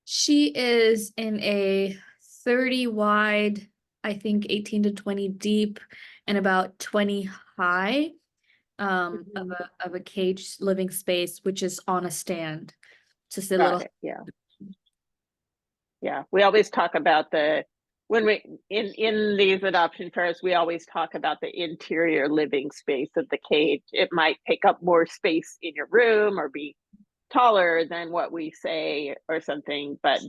She is in a 30 wide, I think 18 to 20 deep, and about 20 high, of a cage living space, which is on a stand. Just a little. Got it. Yeah. Yeah. We always talk about when we in these adoption fairs, we always talk about the interior living space of the cage. It might take up more space in your room or be taller than what we say or something, but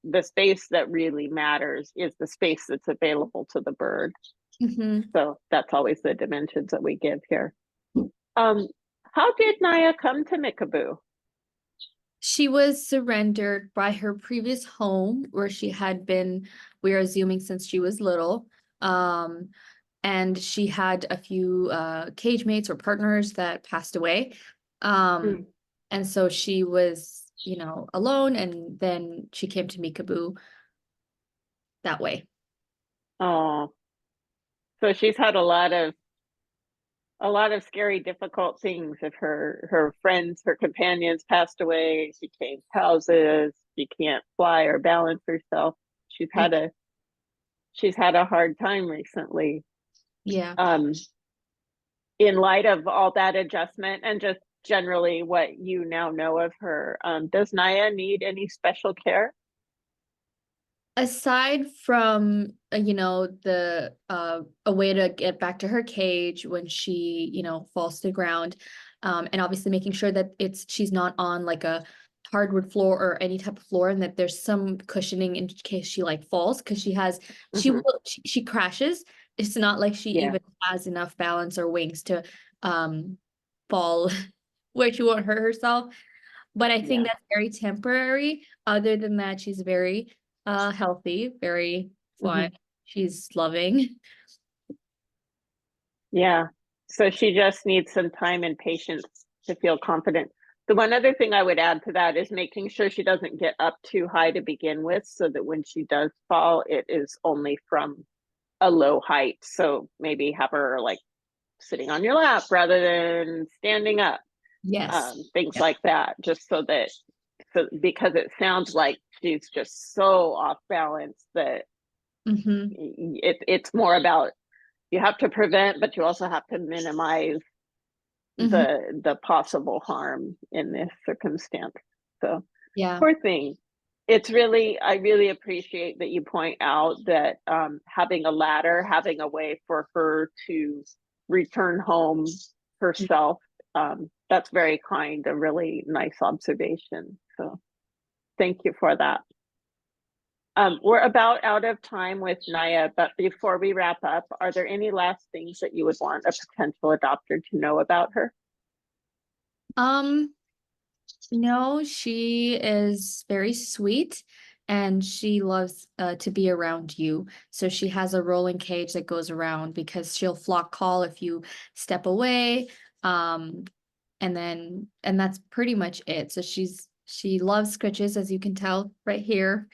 the space that really matters is the space that's available to the bird. Mhm. So that's always the dimensions that we give here. How did Naya come to Mickaboo? She was surrendered by her previous home where she had been, we are assuming, since she was little. And she had a few cage mates or partners that passed away. And so she was, you know, alone, and then she came to Mickaboo that way. Oh, so she's had a lot of scary, difficult things. If her friends, her companions passed away, she changed houses, she can't fly or balance herself. She's had a hard time recently. Yeah. In light of all that adjustment and just generally what you now know of her, does Naya need any special care? Aside from, you know, the a way to get back to her cage when she, you know, falls to the ground, and obviously making sure that she's not on like a hardwood floor or any type of floor, and that there's some cushioning in case she like falls, because she crashes. It's not like she Yeah. even has enough balance or wings to fall where she won't hurt herself. But I think Yeah. that's very temporary. Other than that, she's very healthy, very fun. She's loving. Yeah. So she just needs some time and patience to feel confident. The one other thing I would add to that is making sure she doesn't get up too high to begin with, so that when she does fall, it is only from a low height. So maybe have her like sitting on your lap rather than standing up. Yes. Things like that, just so because it sounds like she's just so off balance that it's more about, you have to prevent, but you also have to minimize the possible harm in this circumstance. So Yeah. poor thing. I really appreciate that you point out that having a ladder, having a way for her to return home herself, that's very kind, a really nice observation. So thank you for that. We're about out of time with Naya, but before we wrap up, are there any last things that you would want a potential adopter to know about her? No, she is very sweet, and she loves to be around you. So she has a rolling cage that goes around, because she'll flock call if you step away. And that's pretty much it. So she loves scritches, as you can tell right here.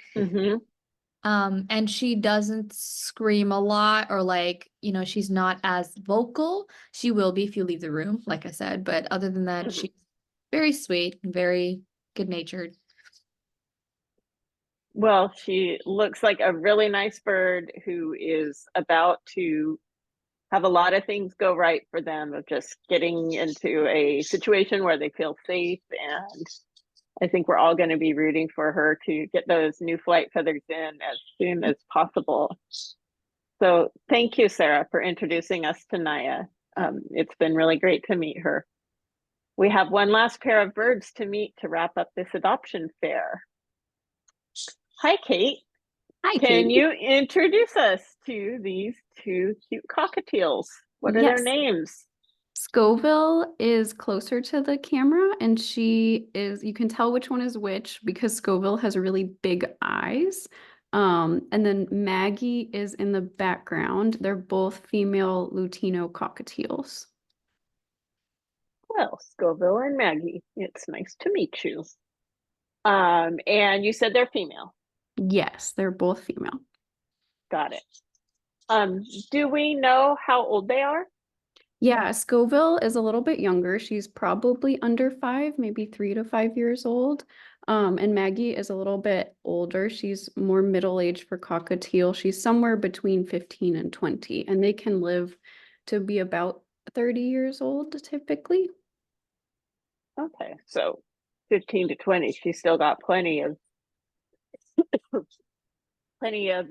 And she doesn't scream a lot, or like, you know, she's not as vocal. She will be if you leave the room, like I said, but other than that, she's very sweet and very good-natured. Well, she looks like a really nice bird who is about to have a lot of things go right for them, of just getting into a situation where they feel safe. And I think we're all going to be rooting for her to get those new flight feathers in as soon as possible. So thank you, Sarah, for introducing us to Naya. It's been really great to meet her. We have one last pair of birds to meet to wrap up this adoption fair. Hi, Kate. Hi, Can Katie. you introduce us to these two cute cockatiels? What are their Yes. names? Scoville is closer to the camera, and she is, you can tell which one is which because Scoville has really big eyes. And then Maggie is in the background. They're both female Lutino cockatiels. Well, Scoville and Maggie, it's nice to meet you. And you said they're female. Yes, they're both female. Got it. Do we know how old they are? Yeah, Scoville is a little bit younger. She's probably under 5, maybe 3 to 5 years old. And Maggie is a little bit older. She's more middle-aged for cockatiel. She's somewhere between 15 and 20, and they can live to be about 30 years old typically. Okay, so 15 to 20. She's still got plenty of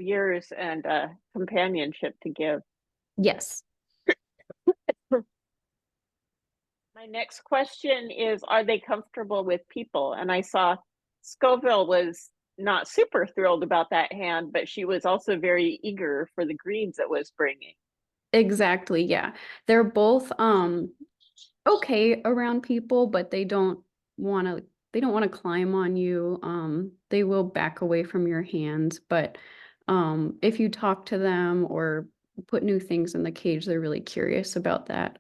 years and companionship to give. Yes. My next question is, are they comfortable with people? And I saw Scoville was not super thrilled about that hand, but she was also very eager for the greens it was bringing. Exactly, yeah. They're both okay around people, but they don't want to climb on you. They will back away from your hands, but if you talk to them or put new things in the cage, they're really curious about that.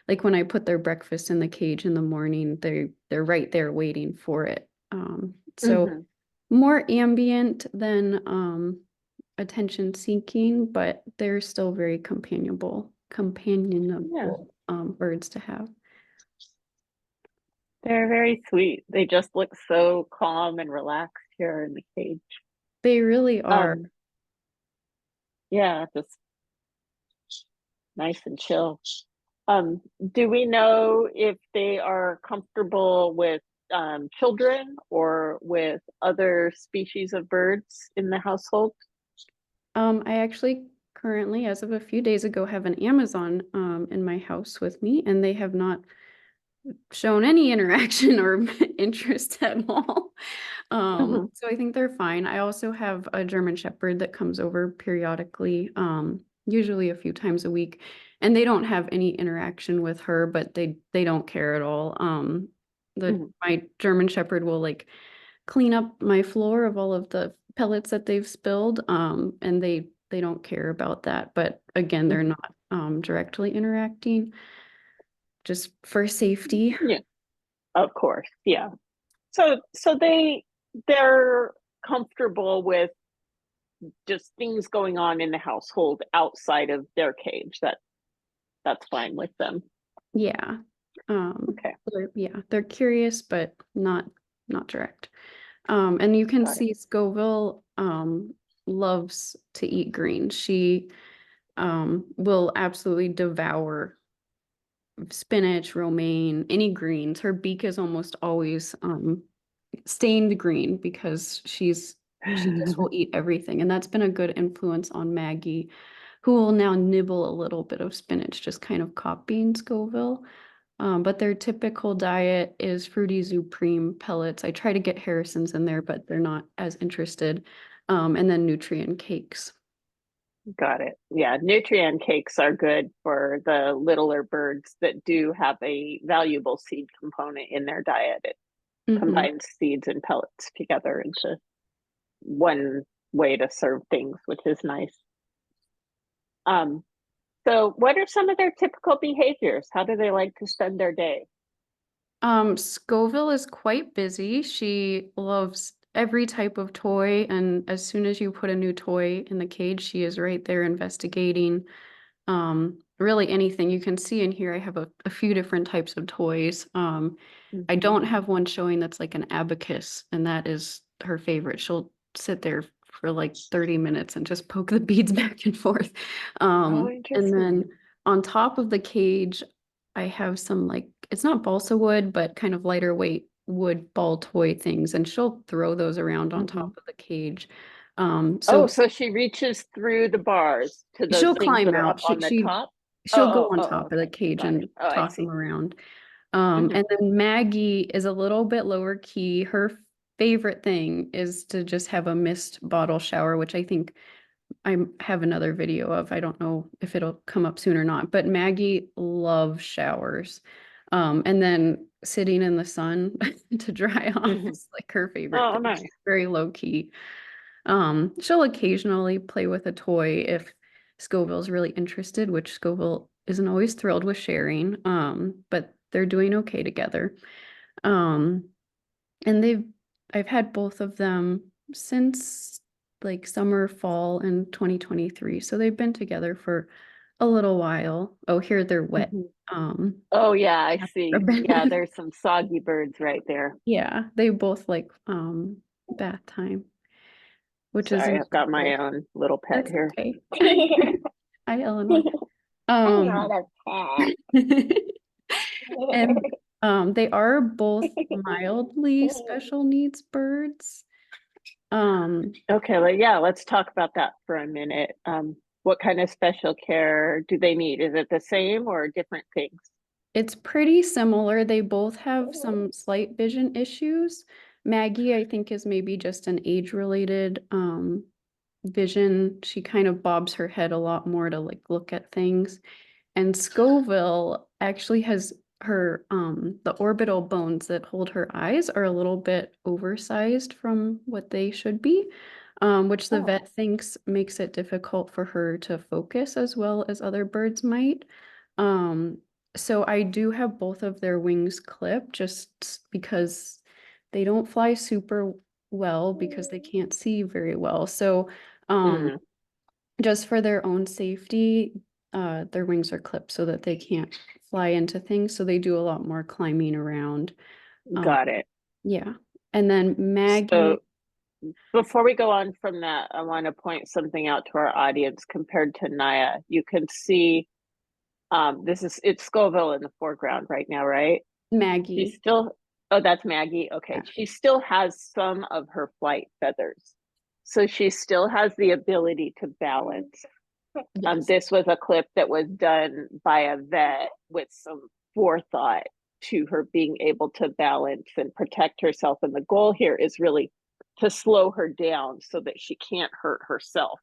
Like when I put their breakfast in the cage in the morning, they're right there waiting for it. So more ambient than attention seeking, but they're still very companionable birds to have. They're very sweet. They just look so calm and relaxed here in the cage. They really are. Yeah, just nice and chill. Do we know if they are comfortable with children or with other species of birds in the household? I actually currently, as of a few days ago, have an Amazon in my house with me, and they have not shown any interaction or interest at all. So I think they're fine. I also have a German Shepherd that comes over periodically, usually a few times a week, and they don't have any interaction with her, but they don't care at all. My German Shepherd will like clean up my floor of all of the pellets that they've spilled, and they don't care about that. But again, they're not directly interacting, just for safety. Yeah, of course. Yeah. So they're comfortable with just things going on in the household outside of their cage. That's fine with them. Yeah. Okay. They're curious, but not direct. And you can Got it. see Scoville loves to eat greens. She will absolutely devour spinach, romaine, any greens. Her beak is almost always stained green because she just will eat everything. And that's been a good influence on Maggie, who will now nibble a little bit of spinach, just kind of copying Scoville. But their typical diet is Fruity Supreme pellets. I try to get Harrison's in there, but they're not as interested. And then nutrient cakes. Got it. Yeah, nutrient cakes are good for the littler birds that do have a valuable seed component in their diet. It combines seeds and pellets together into one way to serve things, which is nice. So what are some of their typical behaviors? How do they like to spend their day? Scoville is quite busy. She loves every type of toy, and as soon as you put a new toy in the cage, she is right there investigating really anything you can see in here. I have a few different types of toys. I don't have one showing that's like an abacus, and that is her favorite. She'll sit there for like 30 minutes and just poke the beads back and forth. Oh, And interesting. then on top of the cage, I have some like, it's not balsa wood, but kind of lighter weight wood ball toy things, and she'll throw those around on top of the cage. Oh, So so she reaches through the bars to those she'll things climb that are out. up on the top? She'll go on Oh, top of the okay. cage Got it. and Oh, I toss see. them around. Mhm. And then Maggie is a little bit lower key. Her favorite thing is to just have a mist bottle shower, which I think I have another video of. I don't know if it'll come up soon or not, but Maggie loves showers. And then sitting in the sun to dry off Mhm. is like her favorite Oh, thing. nice. She's very low key. She'll occasionally play with a toy if Scoville's really interested, which Scoville isn't always thrilled with sharing. But they're doing okay together. Um, and I've had both of them since like summer, fall in 2023. So they've been together for a little while. Oh, here they're wet. Mhm. Oh, yeah, I After see. a bit. Yeah, there's some soggy birds right there. Yeah, they both like bath time, which is Sorry, I've got my enjoyable. own little pet That's here. okay. Hi, Eleanor. I'm Um, not a pet. and they are both mildly special needs birds. Okay, well, yeah, let's talk about that for a minute. What kind of special care do they need? Is it the same or different things? It's pretty similar. They both have some slight vision issues. Maggie, I think, is maybe just an age-related vision. She kind of bobs her head a lot more to like look at things. And Scoville actually has her the orbital bones that hold her eyes are a little bit oversized from what they should be, which the Oh. vet thinks makes it difficult for her to focus as well as other birds might. Um, so I do have both of their wings clipped just because they don't fly super well because they can't see very well. So Mm, just for their own safety, their wings are clipped so that they can't fly into things. So they do a lot more climbing around. got it. Yeah. And then Maggie, So before we go on from that, I want to point something out to our audience compared to Naya. You can see it's Scoville in the foreground right now, right? She Maggie. still, oh, that's Maggie. Okay. Yeah. She still has some of her flight feathers. So she still has the ability to balance. Yes. This was a clip that was done by a vet with some forethought to her being able to balance and protect herself. And the goal here is really to slow her down so that she can't hurt herself.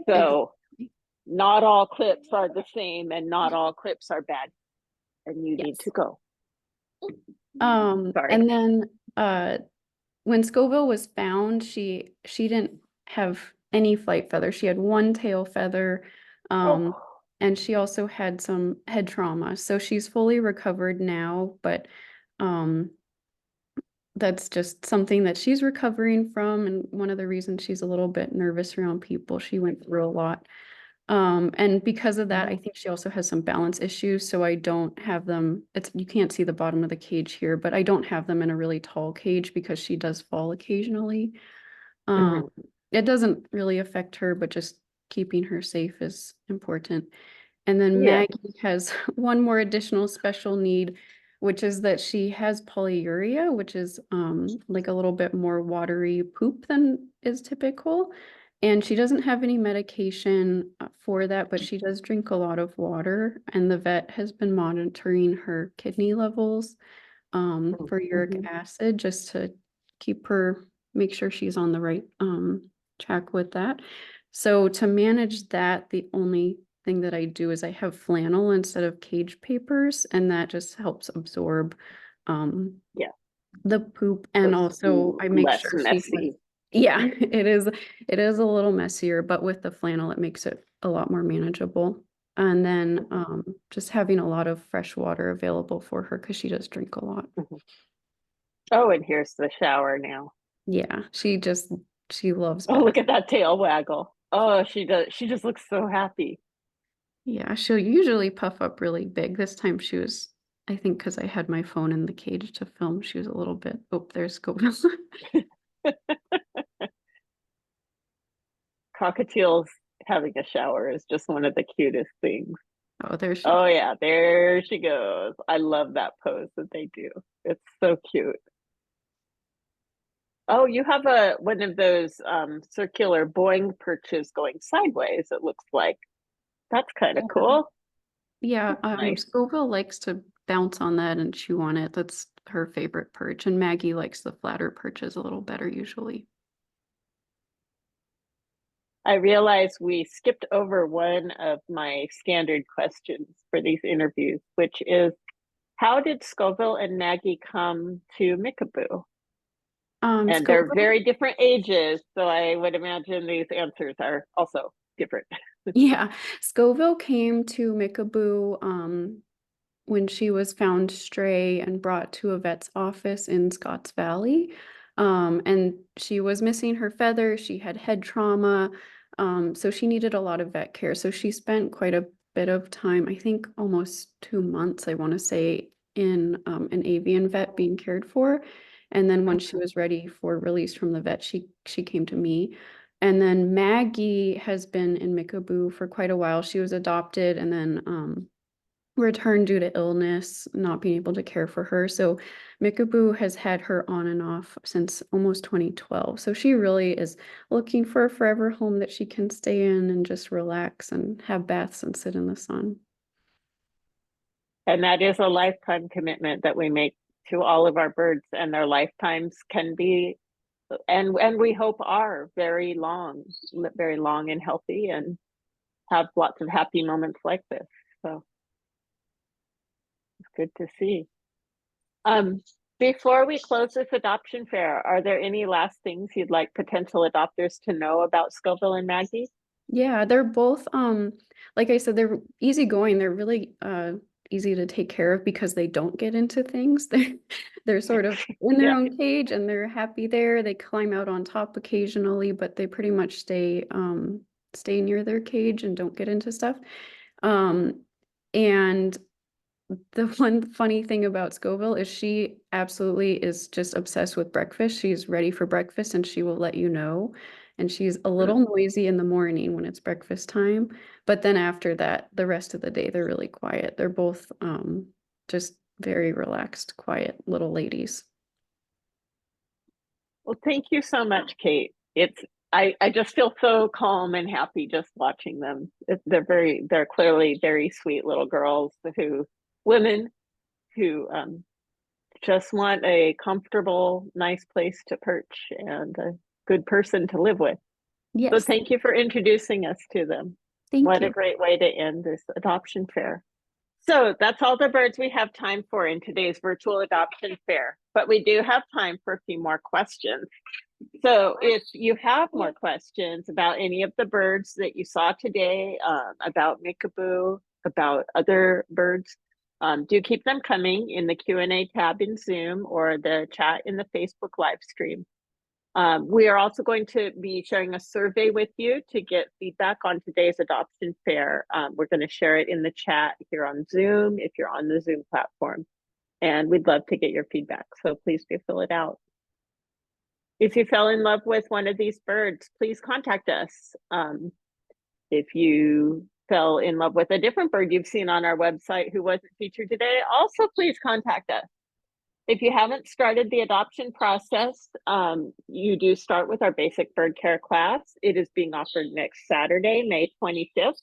So not all clips are the same and not all clips are bad. And you need Yes. to go. Sorry. And then when Scoville was found, she didn't have any flight feathers. She had one tail feather. Oh. And she also had some head trauma. So she's fully recovered now, but that's just something that she's recovering from. And one of the reasons she's a little bit nervous around people. She went through a lot. And because of that, I think she also has some balance issues. So I don't have them. You can't see the bottom of the cage here, but I don't have them in a really tall cage because she does fall occasionally. It doesn't really affect her, but just keeping her safe is important. And then Yeah. Maggie has one more additional special need, which is that she has polyuria, which is like a little bit more watery poop than is typical. And she doesn't have any medication for that, but she does drink a lot of water. And the vet has been monitoring her kidney levels for uric acid just to make sure she's on the right track with that. So to manage that, the only thing that I do is I have flannel instead of cage papers, and that just helps absorb Yeah. the poop. And also I make less sure messy. yeah, it is a little messier, but with the flannel, it makes it a lot more manageable. And then just having a lot of fresh water available for her because she does drink a lot. Oh, and here's the shower now. Yeah, she loves Oh, look bath. at that tail waggle. Oh, she does. She just looks so happy. Yeah, she'll usually puff up really big. This time she was, I think because I had my phone in the cage to film, she was a little bit, oh, there's Scoville. Cockatiels having a shower is just one of the cutest things. Oh, there she Oh goes. yeah, there she goes. I love that pose that they do. It's so cute. Oh, you have one of those circular Boeing perches going sideways, it looks like. That's kind of cool. Yeah, Nice. Scoville likes to bounce on that and chew on it. That's her favorite perch. And Maggie likes the flatter perches a little better usually. I realize we skipped over one of my standard questions for these interviews, which is how did Scoville and Maggie come to Mickaboo? And they're Scoville, very different ages, so I would imagine these answers are also different. yeah, Scoville came to Mickaboo when she was found stray and brought to a vet's office in Scotts Valley. And she was missing her feather, she had head trauma, so she needed a lot of vet care. So she spent quite a bit of time, I think almost 2 months, I want to say, in an avian vet being cared for. And then when she was ready for release from the vet, she came to me. And then Maggie has been in Mickaboo for quite a while. She was adopted and then returned due to illness, not being able to care for her. So Mickaboo has had her on and off since almost 2012. So she really is looking for a forever home that she can stay in and just relax and have baths and sit in the sun. And that is a lifetime commitment that we make to all of our birds, and their lifetimes can be, and we hope are very long and healthy, and have lots of happy moments like this. So it's good to see. Before we close this adoption fair, are there any last things you'd like potential adopters to know about Scoville and Maggie? Yeah, they're both like I said, they're easygoing. They're really easy to take care of because they don't get into things. They're sort of in their Yeah. own cage and they're happy there. They climb out on top occasionally, but they pretty much stay near their cage and don't get into stuff. And the one funny thing about Scoville is she absolutely is just obsessed with breakfast. She's ready for breakfast and she will let you know. And she's a little noisy in the morning when it's breakfast time. But then after that, the rest of the day, they're really quiet. They're both just very relaxed, quiet little ladies. Well, thank you so much, Kate. I just feel so calm and happy just watching them. They're clearly very sweet little girls women who just want a comfortable, nice place to perch and a good person to live with. So Yes, thank you for introducing us to them. thank What a you. great way to end this adoption fair. So that's all the birds we have time for in today's virtual adoption fair, but we do have time for a few more questions. So if you have more questions about any of the birds that you saw today, about Mickaboo, about other birds, do keep them coming in the Q&A tab in Zoom or the chat in the Facebook live stream. We are also going to be sharing a survey with you to get feedback on today's adoption fair. We're going to share it in the chat here on Zoom if you're on the Zoom platform, and we'd love to get your feedback. So please do fill it out. If you fell in love with one of these birds, please contact us. If you fell in love with a different bird you've seen on our website who wasn't featured today, also please contact us. If you haven't started the adoption process, you do start with our basic bird care class. It is being offered next Saturday, May 25th.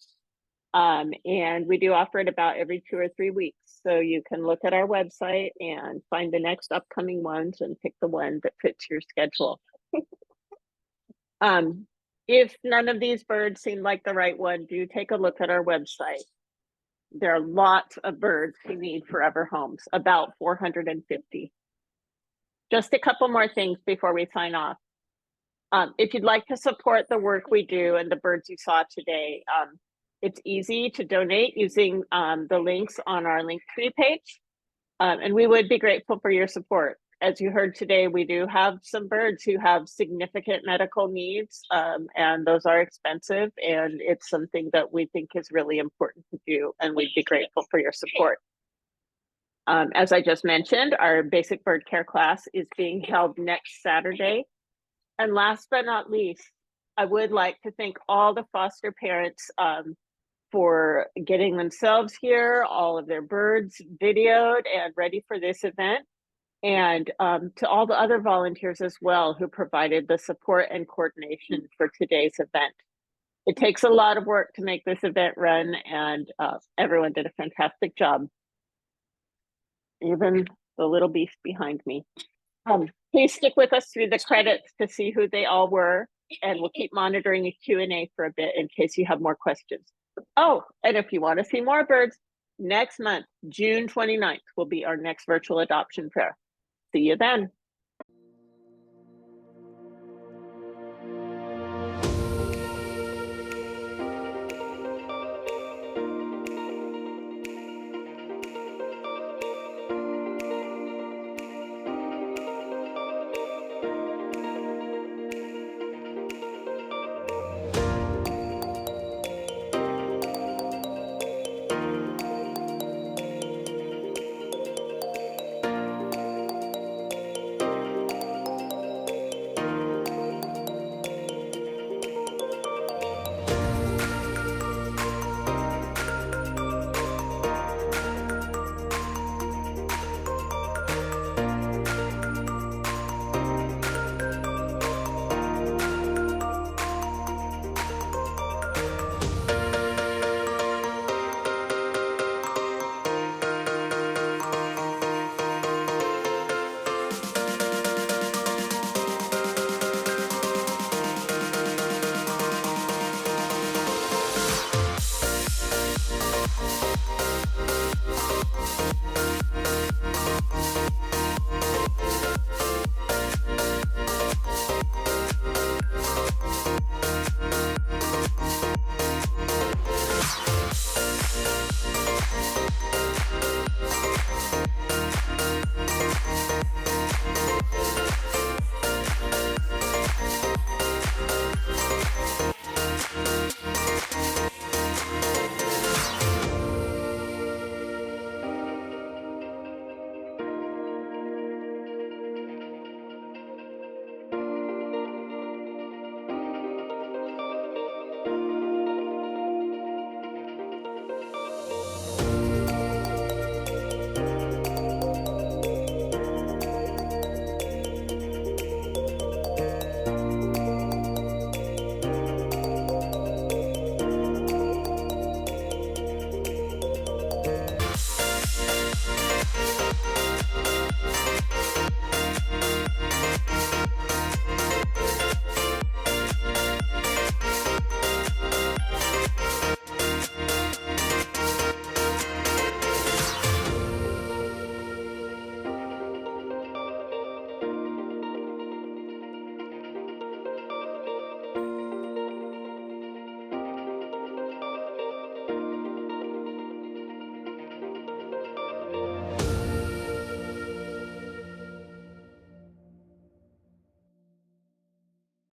And we do offer it about every 2 or 3 weeks. So you can look at our website and find the next upcoming ones and pick the one that fits your schedule. If none of these birds seem like the right one, do take a look at our website. There are lots of birds who need forever homes, about 450. Just a couple more things before we sign off. If you'd like to support the work we do and the birds you saw today, it's easy to donate using the links on our Linktree page. And we would be grateful for your support. as you heard today, we do have some birds who have significant medical needs, and those are expensive, and it's something that we think is really important to do, and we'd be grateful for your support. As I just mentioned, our basic bird care class is being held next Saturday. And last but not least, I would like to thank all the foster parents for getting themselves here, all of their birds videoed and ready for this event. And to all the other volunteers as well who provided the support and coordination for today's event. It takes a lot of work to make this event run, and everyone did a fantastic job. Even the little beast behind me. Please stick with us through the credits to see who they all were, and we'll keep monitoring a Q&A for a bit in case you have more questions. Oh, and if you want to see more birds, next month, June 29th, will be our next virtual adoption fair. See you then.